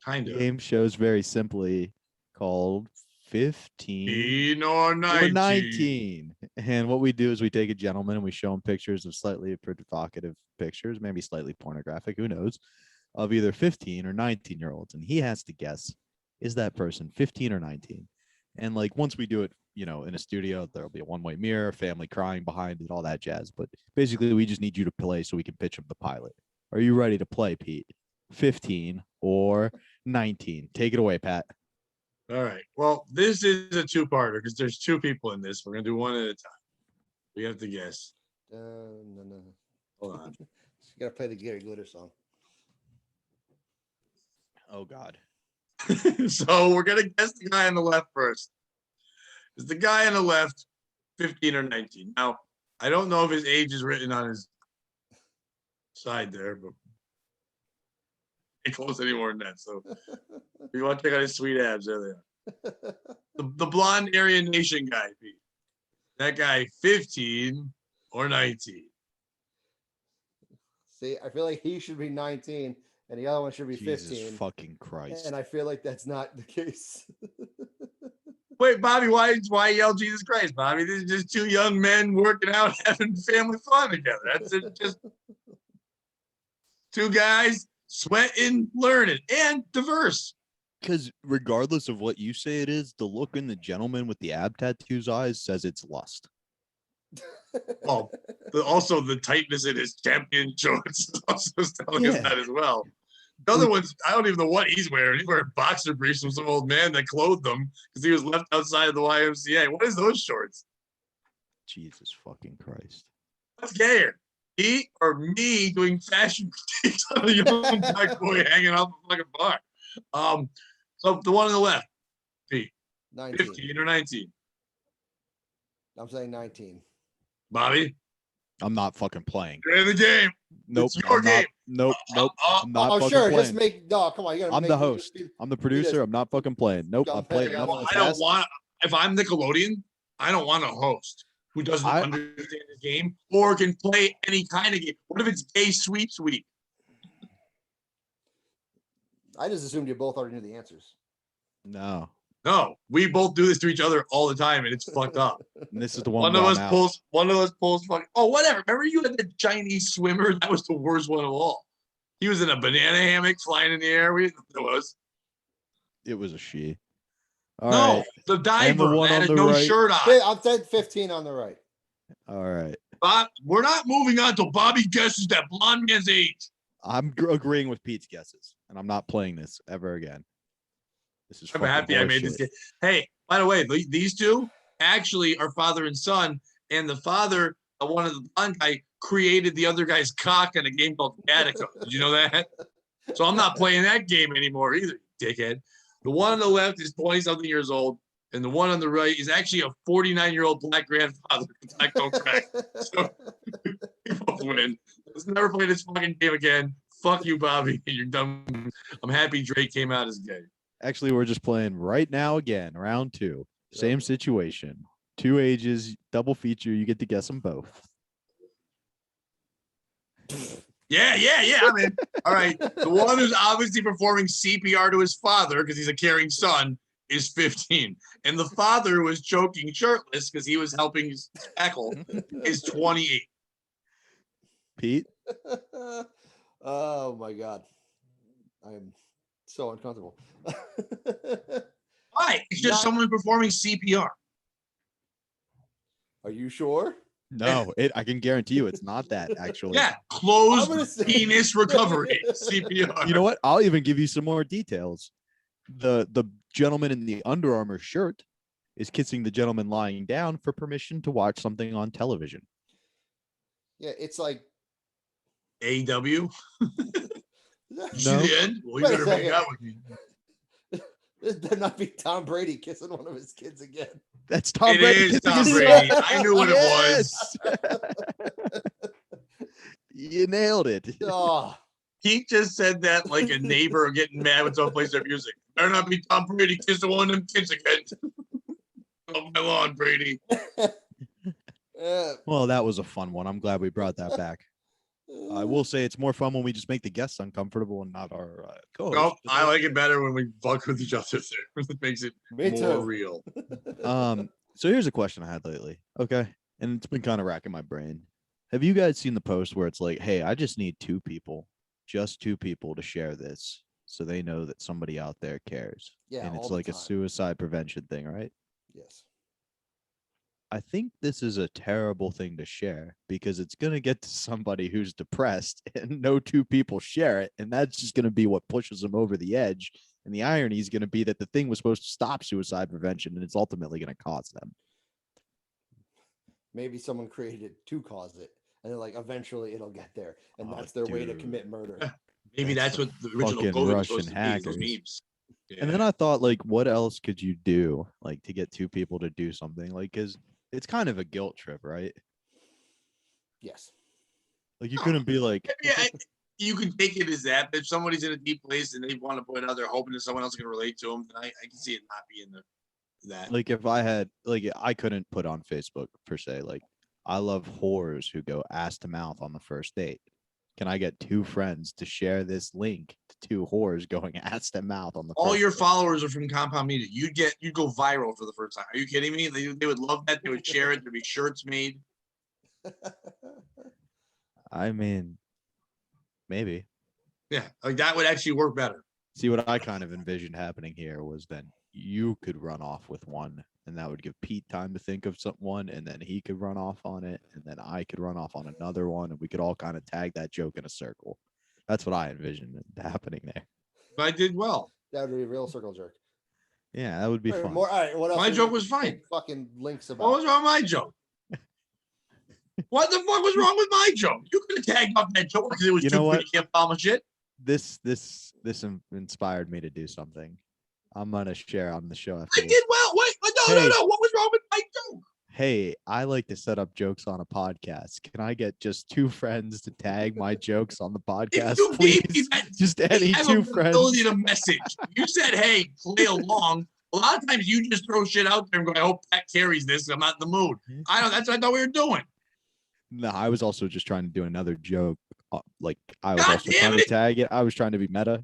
Speaker 1: kind of.
Speaker 2: The game show is very simply called 15
Speaker 1: or
Speaker 2: 19. And what we do is we take a gentleman and we show him pictures of slightly provocative pictures, maybe slightly pornographic, who knows, of either 15 or 19-year-olds. And he has to guess, is that person 15 or 19? And like once we do it, you know, in a studio, there'll be a one-way mirror, family crying behind it, all that jazz. But basically, we just need you to play so we can pitch him the pilot. Are you ready to play, Pete? 15 or 19? Take it away, Pat.
Speaker 1: All right. Well, this is a two-parter because there's two people in this. We're gonna do one at a time. We have to guess.
Speaker 3: No.
Speaker 1: Hold on.
Speaker 3: You gotta play the Gary Glitter song.
Speaker 2: Oh God.
Speaker 1: So we're gonna guess the guy on the left first. Is the guy on the left 15 or 19? Now, I don't know if his age is written on his side there, but ain't close any more than that. So if you want to check out his sweet abs, there they are. The blonde Aryan Nation guy, Pete. That guy 15 or 19.
Speaker 3: See, I feel like he should be 19 and the other one should be 15.
Speaker 2: Jesus fucking Christ.
Speaker 3: And I feel like that's not the case.
Speaker 1: Wait, Bobby, why yell Jesus Christ, Bobby? These are just two young men working out, having family fun together. That's it. Just two guys sweating, learning, and diverse.
Speaker 2: Because regardless of what you say it is, the look in the gentleman with the ab tattoos eyes says it's lust.
Speaker 1: Well, also the tightness in his champion shorts is also telling us that as well. The other ones, I don't even know what he's wearing. He's wearing boxer briefs from some old man that clothed him because he was left outside of the YMCA. What is those shorts?
Speaker 2: Jesus fucking Christ.
Speaker 1: What's gayer? Pete or me doing fashion critiques on a young black boy hanging out like a bar. So the one on the left, Pete,
Speaker 3: 19.
Speaker 1: 15 or 19.
Speaker 3: I'm saying 19.
Speaker 1: Bobby,
Speaker 2: I'm not fucking playing.
Speaker 1: you're in the game.
Speaker 2: Nope.
Speaker 1: It's your
Speaker 2: I'm not-
Speaker 1: game.
Speaker 2: Nope. I'm not
Speaker 3: Oh,
Speaker 2: fucking
Speaker 3: sure.
Speaker 2: playing.
Speaker 3: Just make no. Come on, you gotta.
Speaker 2: I'm
Speaker 3: make
Speaker 2: the
Speaker 3: me
Speaker 2: host.
Speaker 3: just be-
Speaker 2: I'm the producer. I'm not fucking playing. Nope.
Speaker 3: Dumb
Speaker 2: I've played
Speaker 3: bag.
Speaker 2: enough in the
Speaker 1: I don't
Speaker 2: past.
Speaker 1: want. If I'm Nickelodeon, I don't want a host who doesn't
Speaker 2: I-
Speaker 1: understand the game or can play any kind of game. What if it's gay sweeps week?
Speaker 3: I just assumed you both already knew the answers.
Speaker 2: No.
Speaker 1: No, we both do this to each other all the time, and it's fucked up.
Speaker 2: And this is the one
Speaker 1: One of
Speaker 2: where
Speaker 1: us
Speaker 2: I'm out.
Speaker 1: pulls. One of us pulls. Fucking. Oh, whatever. Remember you had the Chinese swimmer? That was the worst one of all. He was in a banana hammock flying in the air. We didn't know what it was.
Speaker 2: It was a she. All
Speaker 1: No,
Speaker 2: right.
Speaker 1: the diver
Speaker 2: one
Speaker 1: that
Speaker 2: on
Speaker 1: had
Speaker 2: the
Speaker 1: no
Speaker 2: right.
Speaker 1: shirt on.
Speaker 3: I'm saying 15 on the right.
Speaker 2: All right.
Speaker 1: Bob, we're not moving on till Bobby guesses that blonde man's age.
Speaker 2: I'm agreeing with Pete's guesses, and I'm not playing this ever again. This is
Speaker 1: I'm
Speaker 2: fucking
Speaker 1: happy I made this
Speaker 2: horseshit.
Speaker 1: game. Hey, by the way, these two actually are father and son, and the father, one of the blonde guy, created the other guy's cock in a game called Gattica. Did you know that? So I'm not playing that game anymore either, dickhead. The one on the left is 20-something years old, and the one on the right is actually a 49-year-old black grandfather. Black don't crack. So we both win. Let's never play this fucking game again. Fuck you, Bobby. You're done. I'm happy Drake came out as gay.
Speaker 2: Actually, we're just playing right now again. Round 2. Same situation. 2 ages, double feature. You get to guess them both.
Speaker 1: Yeah. I mean, all right. The one who's obviously performing CPR to his father because he's a caring son is 15. And the father who was choking shirtless because he was helping his spackle is 28.
Speaker 2: Pete?
Speaker 3: Oh my god. I am so uncomfortable.
Speaker 1: Why? It's just
Speaker 3: Not-
Speaker 1: someone performing CPR.
Speaker 3: Are you sure?
Speaker 2: No, I can guarantee you it's not that, actually.
Speaker 1: Yeah,
Speaker 3: I'm
Speaker 1: closed
Speaker 3: gonna say-
Speaker 1: penis recovery CPR.
Speaker 2: You know what? I'll even give you some more details. The gentleman in the Under Armour shirt is kissing the gentleman lying down for permission to watch something on television.
Speaker 3: Yeah, it's like
Speaker 1: AW. You see
Speaker 2: No.
Speaker 1: the end? Well, you
Speaker 3: Wait a
Speaker 1: better make
Speaker 3: second.
Speaker 1: out with me.
Speaker 3: this better not be Tom Brady kissing one of his kids again.
Speaker 2: That's Tom
Speaker 1: It
Speaker 2: Brady.
Speaker 1: is
Speaker 2: kissing
Speaker 1: Tom
Speaker 2: his
Speaker 1: Brady.
Speaker 2: son.
Speaker 1: I knew what it was.
Speaker 2: Yes! You nailed it.
Speaker 3: Oh,
Speaker 1: Pete just said that like a neighbor getting mad when someone plays their music. Better not be Tom Brady kissing one of them kids again. Oh my lawn, Brady.
Speaker 2: Well, that was a fun one. I'm glad we brought that back. I will say it's more fun when we just make the guests uncomfortable and not our co-host.
Speaker 1: Nope, I like it better when we fuck with each other. It makes it
Speaker 3: Me
Speaker 1: more
Speaker 3: too.
Speaker 1: real.
Speaker 2: So here's a question I had lately. Okay. And it's been kind of racking my brain. Have you guys seen the post where it's like, hey, I just need 2 people, just 2 people to share this so they know that somebody out there cares?
Speaker 3: Yeah,
Speaker 2: And it's
Speaker 3: all the
Speaker 2: like a
Speaker 3: time.
Speaker 2: suicide prevention thing, right?
Speaker 3: Yes.
Speaker 2: I think this is a terrible thing to share because it's going to get to somebody who's depressed and no 2 people share it. And that's just going to be what pushes them over the edge. And the irony is going to be that the thing was supposed to stop suicide prevention and it's ultimately going to cause them.
Speaker 3: Maybe someone created it to cause it, and then like eventually it'll get there, and
Speaker 2: Oh,
Speaker 3: that's their way to
Speaker 2: dude.
Speaker 3: commit murder.
Speaker 1: Maybe that's what the original
Speaker 2: fucking
Speaker 1: COVID was
Speaker 2: Russian
Speaker 1: supposed to be, is those
Speaker 2: hackers.
Speaker 1: memes.
Speaker 2: And then I thought, like, what else could you do, like, to get 2 people to do something? Like, because it's kind of a guilt trip, right?
Speaker 3: Yes.
Speaker 2: Like, you couldn't be like,
Speaker 1: You can take it as that. But if somebody's in a deep place and they want to put it out there, hoping that someone else can relate to them, then I can see it not being that.
Speaker 2: like, if I had, like, I couldn't put on Facebook per se, like, I love whores who go ass to mouth on the first date. Can I get 2 friends to share this link to 2 whores going ass to mouth on the
Speaker 1: All
Speaker 2: first
Speaker 1: your
Speaker 2: date?
Speaker 1: followers are from Compound Media. You'd go viral for the first time. Are you kidding me? They would love that. They would share it. There'd be shirts made.
Speaker 2: I mean, maybe.
Speaker 1: Yeah, like that would actually work better.
Speaker 2: See, what I kind of envisioned happening here was then you could run off with one, and that would give Pete time to think of one, and then he could run off on it, and then I could run off on another one, and we could all kind of tag that joke in a circle. That's what I envisioned happening there.
Speaker 1: But I did well.
Speaker 3: That would be a real circle jerk.
Speaker 2: Yeah, that would be
Speaker 3: All right,
Speaker 2: fun.
Speaker 3: all right, what else?
Speaker 1: My
Speaker 3: are
Speaker 1: joke
Speaker 3: you
Speaker 1: was fine.
Speaker 3: Fucking links about.
Speaker 1: What was wrong with my joke? What the fuck was wrong with my joke? You could have tagged off that joke because it was
Speaker 2: You
Speaker 1: too
Speaker 2: know
Speaker 1: good.
Speaker 2: what?
Speaker 1: You can't follow my shit.
Speaker 2: This inspired me to do something. I'm gonna share on the show after
Speaker 1: I
Speaker 2: this.
Speaker 1: did well. Wait, no. What was wrong with my joke?
Speaker 2: Hey, I like to set up jokes on a podcast. Can I get just 2 friends to tag my jokes on the podcast,
Speaker 1: If you gave me
Speaker 2: please?
Speaker 1: that,
Speaker 2: Just any
Speaker 1: I have
Speaker 2: 2
Speaker 1: an ability
Speaker 2: friends.
Speaker 1: to message. You said, "Hey, play along." A lot of times you just throw shit out there and go, "I hope Pat carries this. I'm not in the mood." I don't. That's what I thought we were doing.
Speaker 2: No, I was also just trying to do another joke. Like I was
Speaker 1: God
Speaker 2: also
Speaker 1: damn
Speaker 2: trying to
Speaker 1: it.
Speaker 2: tag it. I was trying to be meta,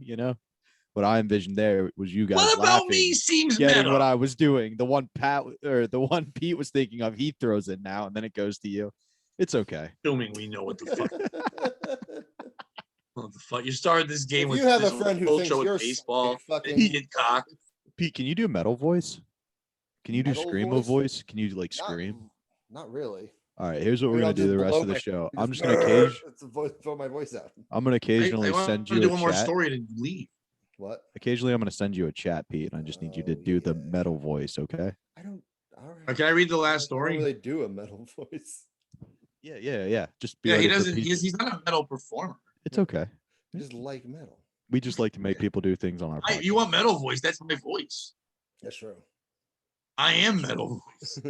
Speaker 2: What I envisioned there was you guys
Speaker 1: What about
Speaker 2: laughing,
Speaker 1: me seems
Speaker 2: getting
Speaker 1: meta?
Speaker 2: what I was doing. The one Pete was thinking of, he throws it now, and then it goes to you. It's okay.
Speaker 1: Assuming we know what the fuck. What the fuck? You started this game
Speaker 3: If
Speaker 1: with
Speaker 3: you have
Speaker 1: this
Speaker 3: a friend who
Speaker 1: whole
Speaker 3: thinks
Speaker 1: show with
Speaker 3: you're
Speaker 1: baseball.
Speaker 3: fucking
Speaker 1: Then kid cock.
Speaker 2: Pete, can you do a metal voice? Can you do
Speaker 3: Metal
Speaker 2: screamo
Speaker 3: voice?
Speaker 2: voice? Can you like scream?
Speaker 3: Not really.
Speaker 2: All right, here's what we're
Speaker 3: Maybe
Speaker 2: gonna
Speaker 3: I'll
Speaker 2: do
Speaker 3: just
Speaker 2: the rest
Speaker 3: blow
Speaker 2: of the
Speaker 3: my-
Speaker 2: show.
Speaker 3: just
Speaker 2: I'm just gonna
Speaker 3: throw my voice out.
Speaker 2: occasionally
Speaker 1: I want
Speaker 2: send
Speaker 1: to
Speaker 2: you
Speaker 1: do
Speaker 2: a
Speaker 1: one more
Speaker 2: chat.
Speaker 1: story and leave.
Speaker 3: What?
Speaker 2: Occasionally, I'm gonna send you a chat, Pete, and I just need you to
Speaker 3: Oh,
Speaker 2: do the
Speaker 3: yeah.
Speaker 2: metal voice, okay?
Speaker 3: I don't. All right.
Speaker 1: Can I read the last
Speaker 3: I don't
Speaker 1: story?
Speaker 3: really do a metal voice.
Speaker 2: Yeah. Just be
Speaker 1: Yeah, he
Speaker 2: ready for
Speaker 1: doesn't.
Speaker 2: Pete.
Speaker 1: He's not a metal performer.
Speaker 2: It's okay.
Speaker 3: I just like metal.
Speaker 2: We just like to make people do things on our podcast.
Speaker 1: You want metal voice? That's my voice.
Speaker 3: That's true.
Speaker 1: I am metal voice.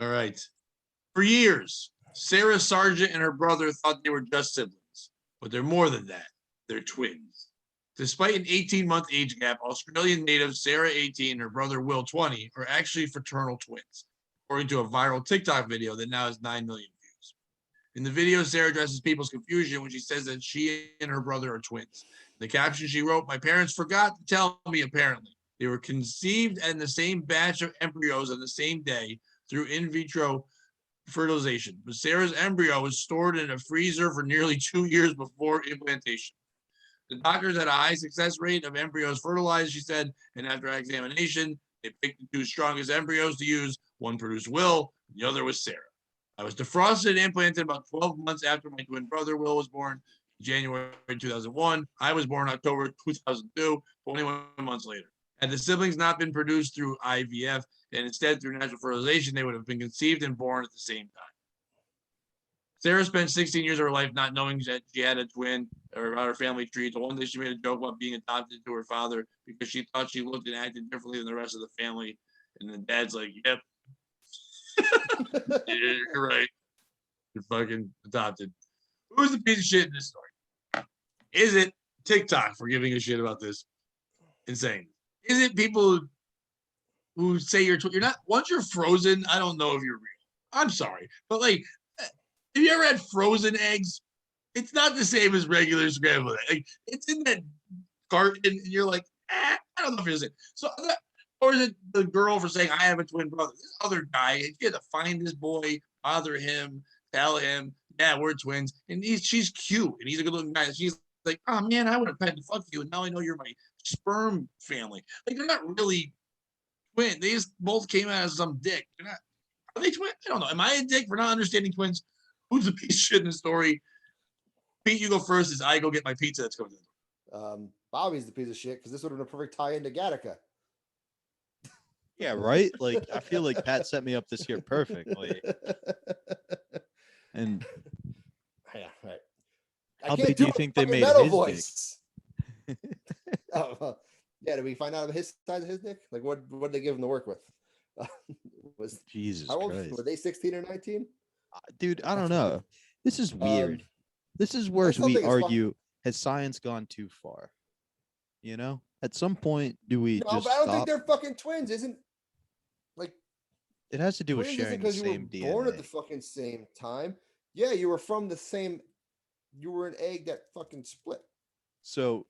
Speaker 1: All right. For years, Sarah Sargent and her brother thought they were just siblings, but they're more than that. They're twins. Despite an 18-month age gap, Australian native Sarah, 18, and her brother Will, 20, are actually fraternal twins, according to a viral TikTok video that now has 9 million views. In the video, Sarah addresses people's confusion when she says that she and her brother are twins. In the caption she wrote, "My parents forgot to tell me, apparently. They were conceived in the same batch of embryos on the same day through in vitro fertilization, but Sarah's embryo was stored in a freezer for nearly 2 years before implantation. The doctors had a high success rate of embryos fertilized," she said, "and after examination, they picked the 2 strongest embryos to use. One produced Will, and the other was Sarah. I was defrosted and implanted about 12 months after my twin brother Will was born in January 2001. I was born October 2002, 21 months later. Had the siblings not been produced through IVF and instead through natural fertilization, they would have been conceived and born at the same time." Sarah spent 16 years of her life not knowing that she had a twin or about her family tree. So one day she made a joke about being adopted to her father because she thought she looked and acted differently than the rest of the family. And the dad's like, "Yep, yeah, you're right. You're fucking adopted." Who's the piece of shit in this story? Is it TikTok for giving a shit about this? Insane. Is it people who say you're not, once you're frozen, I don't know if you're real. I'm sorry. But like, have you ever had frozen eggs? It's not the same as regular scrambled eggs. Like, it's in that carton and you're like, I don't know if it's it. So, or is it the girl for saying, "I have a twin brother"? This other guy, you had to find this boy, bother him, tell him, "Yeah, we're twins." And she's cute and he's a good looking guy. And she's like, "Oh man, I would have had to fuck you. And now I know you're my sperm family." Like, they're not really twins. They just both came out as some dick. They're not, are they twins? I don't know. Am I a dick for not understanding twins? Who's the piece of shit in the story? Pete, you go first as I go get my pizza that's coming in.
Speaker 3: Bobby's the piece of shit because this would have been a perfect tie into Gattica.
Speaker 2: Yeah, right? Like, I feel like Pat set me up this year perfectly. And
Speaker 3: Yeah, right.
Speaker 2: how big do you think they made
Speaker 3: metal
Speaker 2: his
Speaker 3: voice? Yeah, did we find out of his size of his dick? Like, what did they give him to work with? Was
Speaker 2: Jesus
Speaker 3: how old
Speaker 2: Christ.
Speaker 3: were they? 16 or 19?
Speaker 2: Dude, I don't know. This is weird. This is where
Speaker 3: still
Speaker 2: we
Speaker 3: think it's
Speaker 2: argue, has science gone too far? You know? At some point, do we
Speaker 3: No,
Speaker 2: just
Speaker 3: but I don't think
Speaker 2: stop?
Speaker 3: they're fucking twins. Isn't like
Speaker 2: It has to do with
Speaker 3: twins isn't
Speaker 2: sharing the
Speaker 3: because you were
Speaker 2: same
Speaker 3: born at the
Speaker 2: DNA.
Speaker 3: fucking same time. Yeah, you were from the same. You were an egg that fucking split.
Speaker 2: So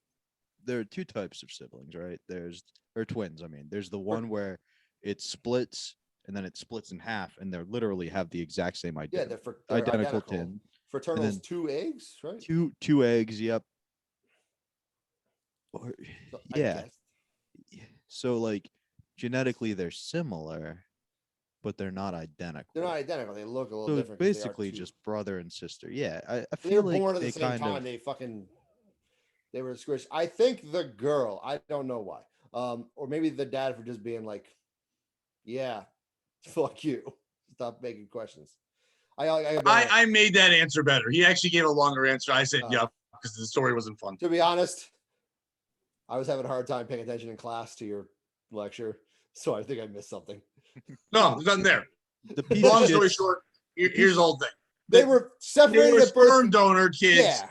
Speaker 2: there are 2 types of siblings, right? Or twins, I mean. There's the one where it splits and then it splits in half, and they literally have the exact same
Speaker 3: Yeah,
Speaker 2: identity.
Speaker 3: they're
Speaker 2: Identical twin.
Speaker 3: Fraternals,
Speaker 2: then
Speaker 3: 2 eggs, right?
Speaker 2: Two eggs, yep. Or,
Speaker 3: So,
Speaker 2: yeah. So like genetically they're similar, but they're not identical.
Speaker 3: They're not identical. They look a little
Speaker 2: So
Speaker 3: different.
Speaker 2: it's basically just brother and sister. Yeah, I
Speaker 3: They
Speaker 2: feel
Speaker 3: were
Speaker 2: like
Speaker 3: born at
Speaker 2: they
Speaker 3: the same
Speaker 2: kind
Speaker 3: time.
Speaker 2: of
Speaker 3: They were squished. I think the girl. I don't know why. Or maybe the dad for just being like, "Yeah, fuck you." Stop making questions. I
Speaker 1: made that answer better. He actually gave a longer answer. I said, yup, because the story wasn't fun.
Speaker 3: To be honest, I was having a hard time paying attention in class to your lecture, so I think I missed something.
Speaker 1: No, there's nothing there.
Speaker 2: The
Speaker 1: Long story short, here's the whole thing.
Speaker 3: They were separated
Speaker 1: They were
Speaker 3: at birth.
Speaker 1: sperm donor kids.
Speaker 3: Yeah.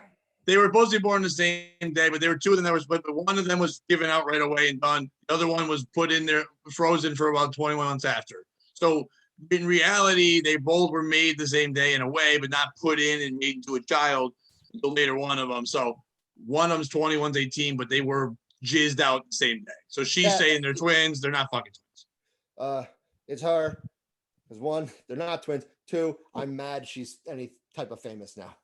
Speaker 1: They were supposed to be born the same day, but there were two of them that were split. But one of them was given out right away and done. The other one was put in there, frozen for about 21 months after. So in reality, they both were made the same day in a way, but not put in and made into a child until later one of them. So one of them's 21's 18, but they were jizzed out the same day. So she's saying they're twins. They're not fucking twins.
Speaker 3: It's her. Because one, they're not twins. Two, I'm mad she's any type of famous now.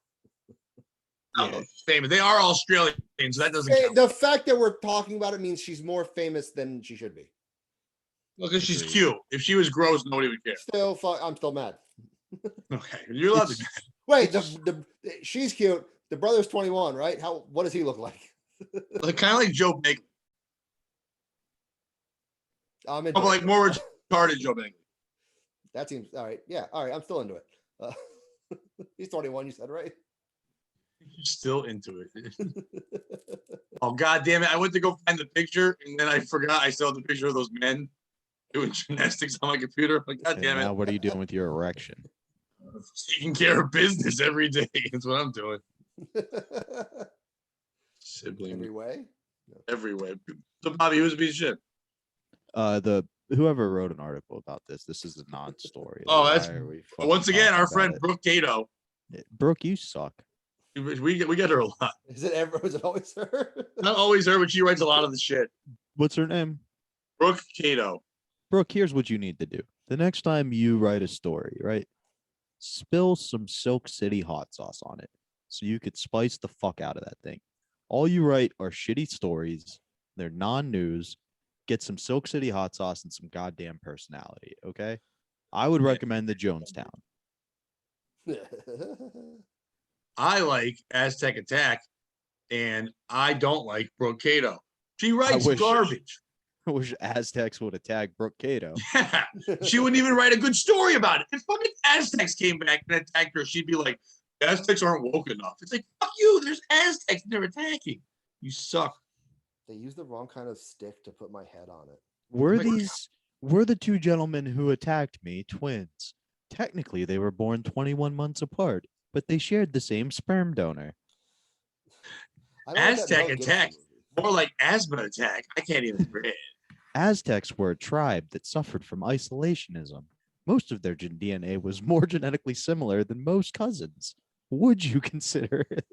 Speaker 1: Yeah. Famous. They are Australian, so that doesn't count.
Speaker 3: The fact that we're talking about it means she's more famous than she should be.
Speaker 1: Well, because she's cute. If she was gross, nobody would care.
Speaker 3: I'm still mad.
Speaker 1: Okay, you're allowed to.
Speaker 3: Wait, she's cute. The brother's 21, right? What does he look like?
Speaker 1: Kind of like Joe Bagley.
Speaker 3: But
Speaker 1: like more retarded Joe Bagley.
Speaker 3: That seems all right. Yeah, all right. I'm still into it. He's 21. You said, right?
Speaker 1: You're still into it. Oh god damn it! I went to go find the picture and then I forgot I still have the picture of those men doing gymnastics on my computer. I'm like, god damn it!
Speaker 2: Now what are you doing with your erection?
Speaker 1: Taking care of business every day. That's what I'm doing. Sibling.
Speaker 3: Every way.
Speaker 1: Every way. So Bobby, who's a piece of shit?
Speaker 2: Whoever wrote an article about this is a non-story.
Speaker 1: Oh, that's once again our friend Brooke Cato.
Speaker 2: Brooke, you suck.
Speaker 1: We get her a lot.
Speaker 3: Is it always her?
Speaker 1: Not always her, but she writes a lot of the shit.
Speaker 2: What's her name?
Speaker 1: Brooke Cato.
Speaker 2: Brooke, here's what you need to do. The next time you write a story, right? Spill some Silk City hot sauce on it so you could spice the fuck out of that thing. All you write are shitty stories. They're non-news. Get some Silk City hot sauce and some goddamn personality, okay? I would recommend the Jonestown.
Speaker 1: I like Aztec Attack, and I don't like Brooke Cato. She writes garbage.
Speaker 2: I wish Aztecs would attack Brooke Cato.
Speaker 1: Yeah, she wouldn't even write a good story about it. If fucking Aztecs came back and attacked her, she'd be like, Aztecs aren't woke enough. It's like, fuck you, there's Aztecs and they're attacking. You suck.
Speaker 3: They used the wrong kind of stick to put my head on it.
Speaker 2: Were the two gentlemen who attacked me twins? Technically, they were born 21 months apart, but they shared the same sperm donor.
Speaker 1: Aztec Attack, more like asthma attack. I can't even read.
Speaker 2: Aztecs were a tribe that suffered from isolationism. Most of their DNA was more genetically similar than most cousins. Would you consider it?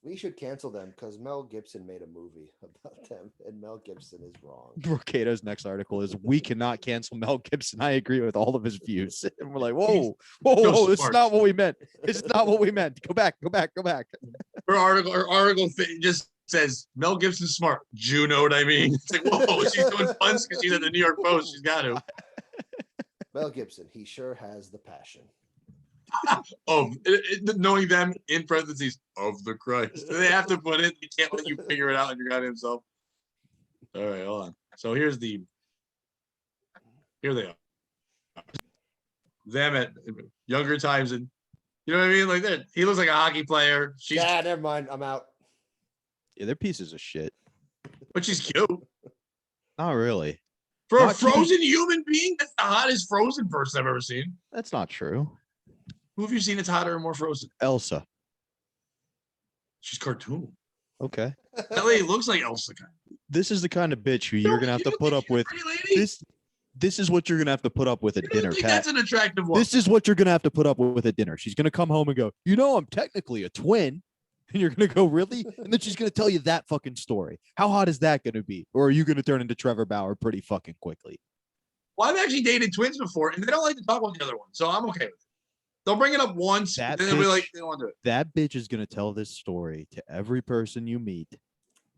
Speaker 3: We should cancel them because Mel Gibson made a movie about them, and Mel Gibson is wrong.
Speaker 2: Brooke Cato's next article is, we cannot cancel Mel Gibson. I agree with all of his views. And we're like, whoa, this is not what we meant. It's not what we meant. Go back.
Speaker 1: Her article just says, Mel Gibson's smart. You know what I mean? It's like, whoa, she's doing puns because she's at the New York Post. She's got to.
Speaker 3: Mel Gibson, he sure has the passion.
Speaker 1: Knowing them in parentheses of the Christ. They have to put it. They can't let you figure it out on your goddamn self. All right, hold on. So here they are. Them at younger times, and you know what I mean? Like that. He looks like a hockey player.
Speaker 3: Never mind. I'm out.
Speaker 2: Yeah, they're pieces of shit.
Speaker 1: But she's cute.
Speaker 2: Not really.
Speaker 1: For a frozen human being, that's the hottest frozen person I've ever seen.
Speaker 2: That's not true.
Speaker 1: Who have you seen that's hotter or more frozen?
Speaker 2: Elsa.
Speaker 1: She's cartoon.
Speaker 2: Okay.
Speaker 1: That lady looks like Elsa.
Speaker 2: This is the kind of bitch who you're gonna have to put up with. This is what you're gonna have to put up with at dinner, Pat.
Speaker 1: That's an attractive one.
Speaker 2: This is what you're gonna have to put up with at dinner. She's gonna come home and go, I'm technically a twin. And you're gonna go, really? And then she's gonna tell you that fucking story. How hot is that gonna be? Or are you gonna turn into Trevor Bauer pretty fucking quickly?
Speaker 1: Well, I've actually dated twins before, and they don't like to talk about the other one, so I'm okay with it. They'll bring it up once, and then they'll be like, they don't want to do it.
Speaker 2: That bitch is gonna tell this story to every person you meet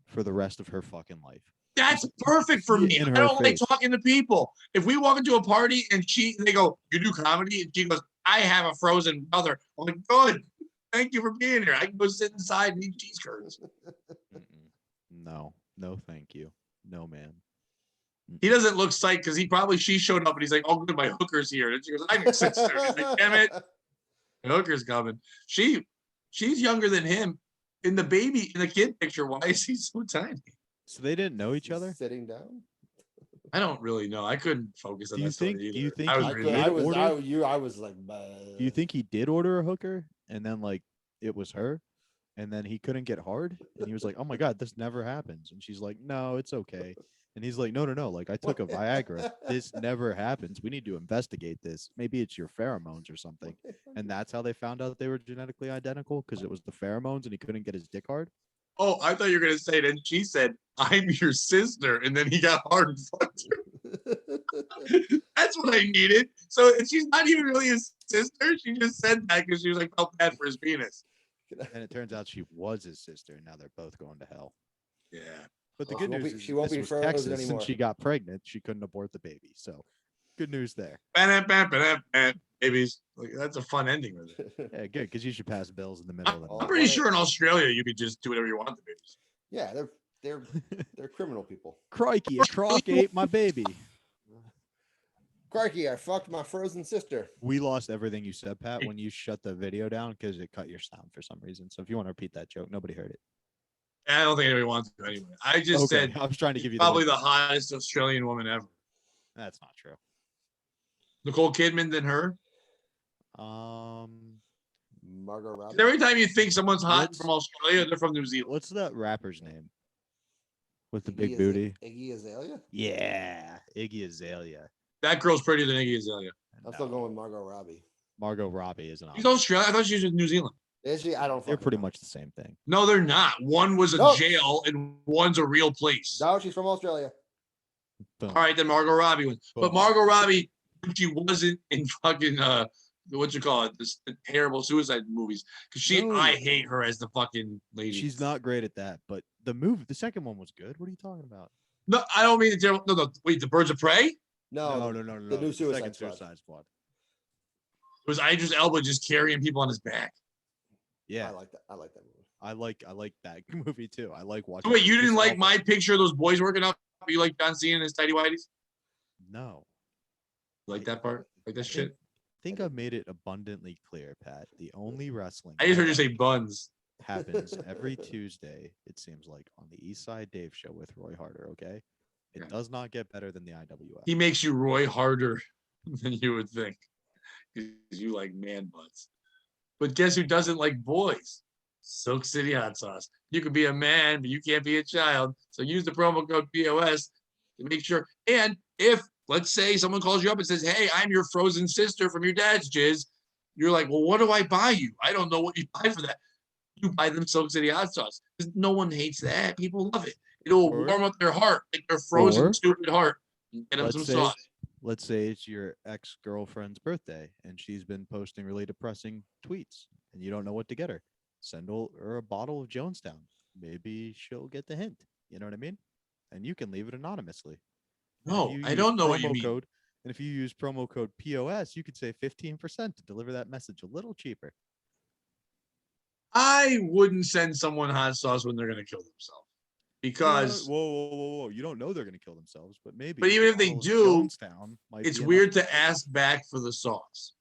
Speaker 2: for the rest of her fucking life.
Speaker 1: That's perfect for me. I don't like talking to people. If we walk into a party and they go, "You do comedy?" and she goes, "I have a frozen brother." I'm like, "Good. Thank you for being here. I can go sit inside and eat cheese curds."
Speaker 2: No, thank you. No, man.
Speaker 1: He doesn't look psyched because she showed up and he's like, oh, good, my hooker's here. And she goes, I'm your sister. He's like, damn it. The hooker's coming. She's younger than him. In the kid picture, why is he so tiny?
Speaker 2: So they didn't know each other?
Speaker 3: Sitting down.
Speaker 1: I don't really know. I couldn't focus on
Speaker 2: Do you
Speaker 1: that story
Speaker 2: think-
Speaker 1: either.
Speaker 2: do you think
Speaker 1: I was
Speaker 2: he
Speaker 1: really
Speaker 2: did
Speaker 3: I was like,
Speaker 2: Do you think he did order a hooker and then like it was her and then he couldn't get hard and he was like, oh my God, this never happens. And she's like, no, it's okay. And he's like, no. Like I took a Viagra. This never happens. We need to investigate this. Maybe it's your pheromones or something. And that's how they found out they were genetically identical because it was the pheromones and he couldn't get his dick hard.
Speaker 1: Oh, I thought you were going to say it. And she said, I'm your sister. And then he got hard and fucked her. That's what I needed. So she's not even really his sister. She just said that because she was like, felt bad for his penis.
Speaker 2: And it turns out she was his sister. And now they're both going to hell.
Speaker 1: Yeah.
Speaker 2: But the
Speaker 3: Well,
Speaker 2: good news is
Speaker 3: she won't
Speaker 2: this
Speaker 3: be
Speaker 2: was
Speaker 3: frozen
Speaker 2: Texas
Speaker 3: anymore.
Speaker 2: and she got pregnant. She couldn't abort the baby. So good news there.
Speaker 1: Babies. Like, that's a fun ending with it.
Speaker 2: Yeah, good, because you should pass bills in the middle of the
Speaker 3: Oh,
Speaker 1: I'm
Speaker 2: night.
Speaker 1: pretty sure in Australia you could just do whatever you want to babies.
Speaker 3: Yeah, they're criminal people.
Speaker 2: Crikey, a croc ate my baby.
Speaker 3: Crikey, I fucked my frozen sister.
Speaker 2: We lost everything you said, Pat, when you shut the video down because it cut your sound for some reason. So if you want to repeat that joke, nobody heard it.
Speaker 1: I don't think anybody wants to anyway. I just
Speaker 2: Okay,
Speaker 1: said
Speaker 2: I was trying to give you
Speaker 1: probably
Speaker 2: the
Speaker 1: the hottest Australian woman ever.
Speaker 2: That's not true.
Speaker 1: Nicole Kidman than her.
Speaker 3: Margot Robbie.
Speaker 1: Every time you think someone's hot
Speaker 2: What's-
Speaker 1: from Australia, they're from New Zealand.
Speaker 2: What's that rapper's name with the big
Speaker 3: Iggy
Speaker 2: booty?
Speaker 3: Iggy Azalea.
Speaker 2: Yeah, Iggy Azalea.
Speaker 1: That girl's prettier than Iggy Azalea.
Speaker 3: I'm still going with Margot Robbie.
Speaker 2: Margot Robbie is an
Speaker 1: She's
Speaker 2: option.
Speaker 1: Australian. I thought she was in New Zealand.
Speaker 3: Is she? I don't.
Speaker 2: They're
Speaker 3: fucking
Speaker 2: pretty
Speaker 3: know.
Speaker 2: much the same thing.
Speaker 1: No, they're not. One was a
Speaker 3: No.
Speaker 1: jail and one's a real place.
Speaker 3: No, she's from Australia.
Speaker 2: Boom.
Speaker 1: All right, then Margot Robbie wins. But
Speaker 2: Boom.
Speaker 1: Margot Robbie, when she wasn't in fucking what you call it, the terrible suicide movies, because
Speaker 3: Dude.
Speaker 1: I hate her as the fucking lady.
Speaker 2: She's not great at that, but the second one was good. What are you talking about?
Speaker 1: No, I don't mean the terrible. No, wait, the Birds of Prey. It
Speaker 3: No,
Speaker 2: No.
Speaker 3: the new Suicide
Speaker 2: second
Speaker 3: Squad.
Speaker 2: Suicide Squad.
Speaker 1: was Idris Elba just carrying people on his back.
Speaker 2: Yeah,
Speaker 3: I like that. I like that movie.
Speaker 2: I like that movie too. I like watching.
Speaker 1: Wait, you didn't
Speaker 2: Idris
Speaker 1: like
Speaker 2: Elba.
Speaker 1: my picture of those boys working out? You like John Cena and his tidy whities?
Speaker 2: No.
Speaker 1: Like that part? Like that shit?
Speaker 2: I think I've made it abundantly clear, Pat. The only wrestling
Speaker 1: I just heard you
Speaker 2: I
Speaker 1: say
Speaker 2: like
Speaker 1: buns.
Speaker 2: happens every Tuesday, it seems like, on the East Side Dave show with Roy Harder, okay? It
Speaker 1: Yeah.
Speaker 2: does not get better than the IWF.
Speaker 1: He makes you Roy harder than you would think. Because you like man butts. But guess who doesn't like boys? Silk City Hot Sauce. You could be a man, but you can't be a child. So use the promo code POS to make sure. And if, let's say, someone calls you up and says, hey, I'm your frozen sister from your dad's jizz, you're like, well, what do I buy you? I don't know what you buy for that. You buy them Silk City Hot Sauce. Because no one hates that. People love it. It'll
Speaker 2: Or-
Speaker 1: warm up their heart, like their frozen,
Speaker 2: or-
Speaker 1: stupid heart. And get them
Speaker 2: Let's
Speaker 1: some
Speaker 2: say-
Speaker 1: sauce.
Speaker 2: Let's say it's your ex-girlfriend's birthday and she's been posting really depressing tweets and you don't know what to get her. Send her a bottle of Jonestown. Maybe she'll get the hint. You know what I mean? And you can leave it anonymously. And if
Speaker 1: No,
Speaker 2: you
Speaker 1: I
Speaker 2: use
Speaker 1: don't know what you
Speaker 2: promo
Speaker 1: mean.
Speaker 2: code- And if you use promo code POS, you could save 15% to deliver that message a little cheaper.
Speaker 1: I wouldn't send someone hot sauce when they're going to kill themselves. Because
Speaker 2: whoa. You don't know they're going to kill themselves, but maybe.
Speaker 1: But
Speaker 2: a
Speaker 1: even if they
Speaker 2: bottle of
Speaker 1: do,
Speaker 2: Jonestown might
Speaker 1: it's
Speaker 2: be enough.
Speaker 1: weird to ask back for the sauce.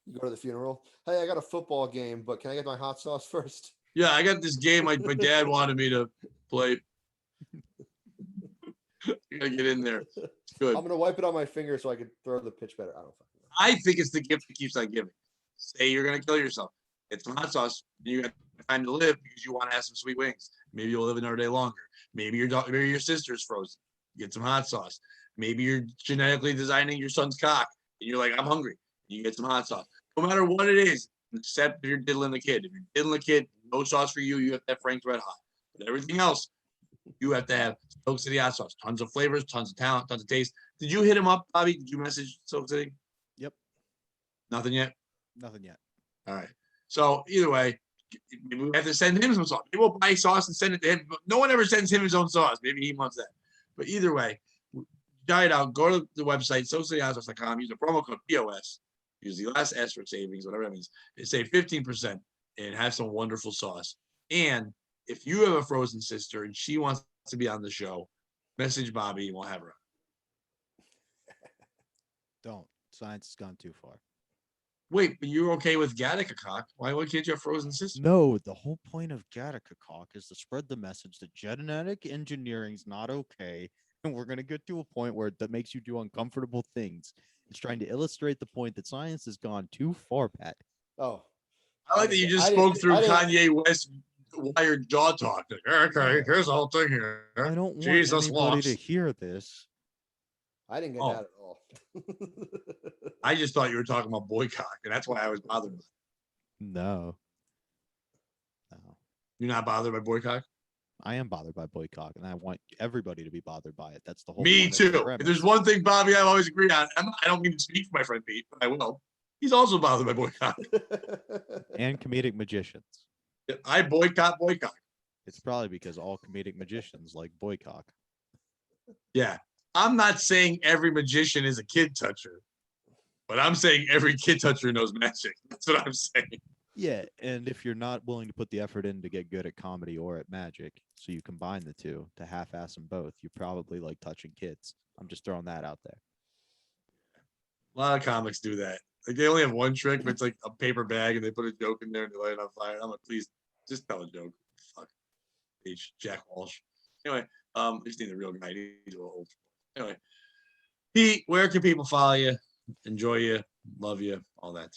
Speaker 3: You go to the funeral. Hey, I got a football game, but can I get my hot sauce first?
Speaker 1: Yeah, I got this game my dad wanted me to play. You gotta get in there. It's good.
Speaker 3: I'm gonna wipe it on my finger so I can throw the pitch better. I don't fucking know.
Speaker 1: I think it's the gift that keeps on giving. Say you're gonna kill yourself. Get some hot sauce. You got time to live because you want to have some sweet wings. Maybe you'll live another day longer. Maybe maybe your sister's frozen. Get some hot sauce. Maybe you're genetically designing your son's cock and you're like, I'm hungry. You get some hot sauce. No matter what it is, except if you're diddling the kid. If you're diddling the kid, no sauce for you. You have to have Frank's Red Hot. But everything else, you have to have Silk City hot sauce. Tons of flavors, tons of talent, tons of taste. Did you hit him up, Bobby? Did you message Silk City?
Speaker 2: Yep.
Speaker 1: Nothing yet?
Speaker 2: Nothing yet.
Speaker 1: All right. So either way, maybe we have to send him some sauce. Maybe we'll buy sauce and send it to him. But no one ever sends him his own sauce. Maybe he wants that. But either way, try it out. Go to the website, SilkCityHotSauce.com. Use the promo code POS. Use the last S for savings, whatever that means. Save 15% and have some wonderful sauce. And if you have a frozen sister and she wants to be on the show, message Bobby and we'll have her on.
Speaker 2: Don't. Science has gone too far.
Speaker 1: Wait, but you're okay with Gattica cock? Why can't you have frozen sister?
Speaker 2: No, the whole point of Gattica cock is to spread the message that genetic engineering's not okay, and we're gonna get to a point where that makes you do uncomfortable things. It's trying to illustrate the point that science has gone too far, Pat.
Speaker 3: Oh,
Speaker 1: I like that you just spoke through Kanye West wired jaw talk. Like, okay, here's the whole thing here.
Speaker 2: I don't want
Speaker 1: Jesus
Speaker 2: anybody
Speaker 1: lost.
Speaker 2: to hear this.
Speaker 3: I didn't get
Speaker 1: Oh.
Speaker 3: that at all.
Speaker 1: I just thought you were talking about boy cock, and that's why I was bothered.
Speaker 2: No.
Speaker 1: You're not bothered by boy cock?
Speaker 2: I am bothered by boycott, and I want everybody to be bothered by it. That's the whole
Speaker 1: Me
Speaker 2: point of the
Speaker 1: too. If
Speaker 2: premise.
Speaker 1: there's one thing, Bobby, I've always agreed on. I don't mean to speak for my friend Pete, but I will. He's also bothered by boycott.
Speaker 2: And comedic magicians.
Speaker 1: I boycott.
Speaker 2: It's probably because all comedic magicians like boycott.
Speaker 1: Yeah. I'm not saying every magician is a kid toucher, but I'm saying every kid toucher knows magic. That's what I'm saying.
Speaker 2: Yeah, and if you're not willing to put the effort in to get good at comedy or at magic, so you combine the two to half-ass them both, you probably like touching kids. I'm just throwing that out there.
Speaker 1: A lot of comics do that. Like they only have one trick, but it's like a paper bag and they put a joke in there and they light it on fire. I'm like, please just tell a joke. Fuck. Jack Walsh. Anyway, I just need the real guy. He's a little old. Anyway, Pete, where can people follow you, enjoy you, love you, all that?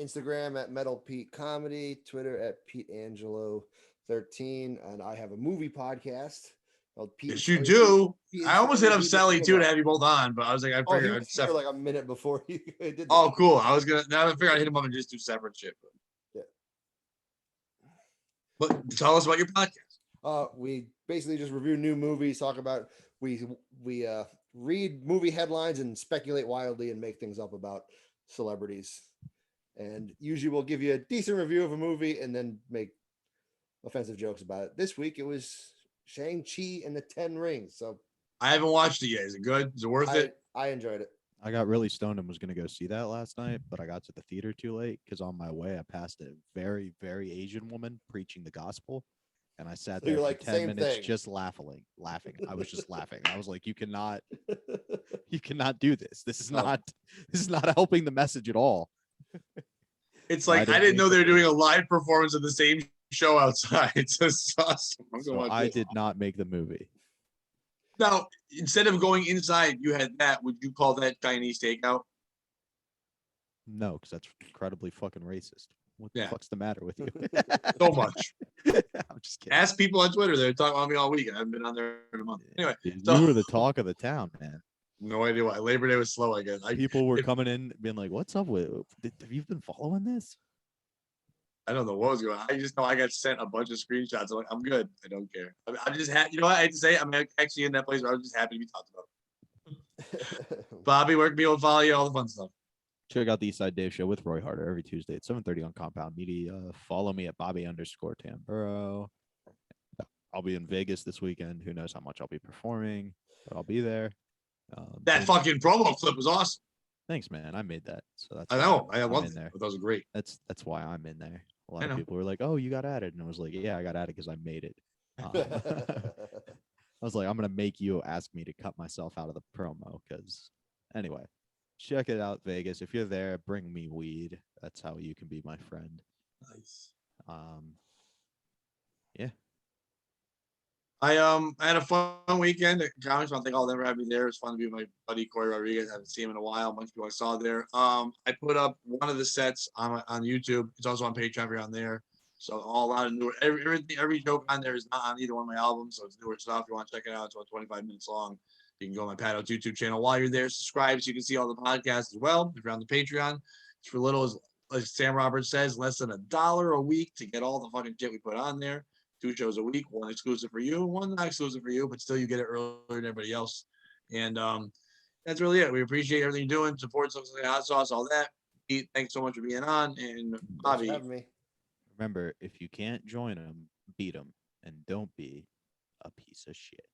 Speaker 3: Instagram at Metal Pete Comedy, Twitter at Pete Angelo 13, and I have a movie podcast called Pete.
Speaker 1: Yes, you do. I almost hit up Sally too to have you both on, but I was like, I
Speaker 3: Oh, he
Speaker 1: figured
Speaker 3: was here like a minute before you did that.
Speaker 1: Oh, cool. I was gonna now I figured I'd hit him up and just do separate shit.
Speaker 3: Yeah.
Speaker 1: But tell us about your podcast.
Speaker 3: We basically just review new movies, talk about we read movie headlines and speculate wildly and make things up about celebrities. And usually we'll give you a decent review of a movie and then make offensive jokes about it. This week it was Shang-Chi and the 10 Rings. So
Speaker 1: I haven't watched it yet. Is it good? Is it worth it?
Speaker 3: I enjoyed it.
Speaker 2: I got really stoned and was going to go see that last night, but I got to the theater too late because on my way I passed a very, very Asian woman preaching the gospel. And I sat there for 10 minutes just laughing. I was just laughing. I was like, you cannot do this. This is not helping the message at all.
Speaker 1: It's like I didn't know they were doing a live performance of the same show outside. It's just awesome.
Speaker 2: So I did not make the movie.
Speaker 1: Now, instead of going inside, you had that. Would you call that Chinese takeout?
Speaker 2: No, because that's incredibly fucking racist. What the fuck's the matter with you?
Speaker 1: So much.
Speaker 2: I'm just kidding.
Speaker 1: Ask people on Twitter. They're talking about me all week. I haven't been on there in a month. Anyway,
Speaker 2: you were the talk of the town, man.
Speaker 1: No idea why. Labor Day was slow, I guess.
Speaker 2: People were coming in being like, what's up with have you been following this?
Speaker 1: I don't know what was going on. I just know I got sent a bunch of screenshots. I'm like, I'm good. I don't care. I'm just happy. You know what I hate to say? I'm actually in that place where I was just happy to be talked about. Bobby, where can people follow you? All the fun stuff.
Speaker 2: Check out the Eastside Dave Show with Roy Harder every Tuesday at 7:30 on Compound Media. Follow me at Bobby_Tamburo. I'll be in Vegas this weekend. Who knows how much I'll be performing, but I'll be there.
Speaker 1: That fucking promo clip was awesome.
Speaker 2: Thanks, man. I made that. So that's
Speaker 1: I know. I
Speaker 2: love
Speaker 1: it. That was great.
Speaker 2: That's why I'm in there. A lot of people were like, "Oh, you got added," and I was like, "Yeah, I got added because I made it." I was like, "I'm gonna make you ask me to cut myself out of the promo." Because anyway, check it out, Vegas. If you're there, bring me weed. That's how you can be my friend.
Speaker 1: Nice.
Speaker 2: Yeah.
Speaker 1: I had a fun weekend at Comics. I think I'll never have you there. It's fun to be with my buddy Corey Rodriguez. I haven't seen him in a while. A bunch of people I saw there. I put up one of the sets on YouTube. It's also on Patreon if you're on there. So a lot of newer every joke on there is not on either one of my albums. So it's newer stuff. If you want to check it out, it's about 25 minutes long. You can go on my Pat Oates YouTube channel while you're there. Subscribe so you can see all the podcasts as well. If you're on the Patreon, it's for little as Sam Roberts says, less than $1 a week to get all the fucking shit we put on there. 2 shows a week, one exclusive for you, one not exclusive for you, but still you get it earlier than everybody else. And that's really it. We appreciate everything you're doing. Support Social Hot Sauce, all that. Pete, thanks so much for being on. And Bobby,
Speaker 2: remember, if you can't join them, beat them, and don't be a piece of shit.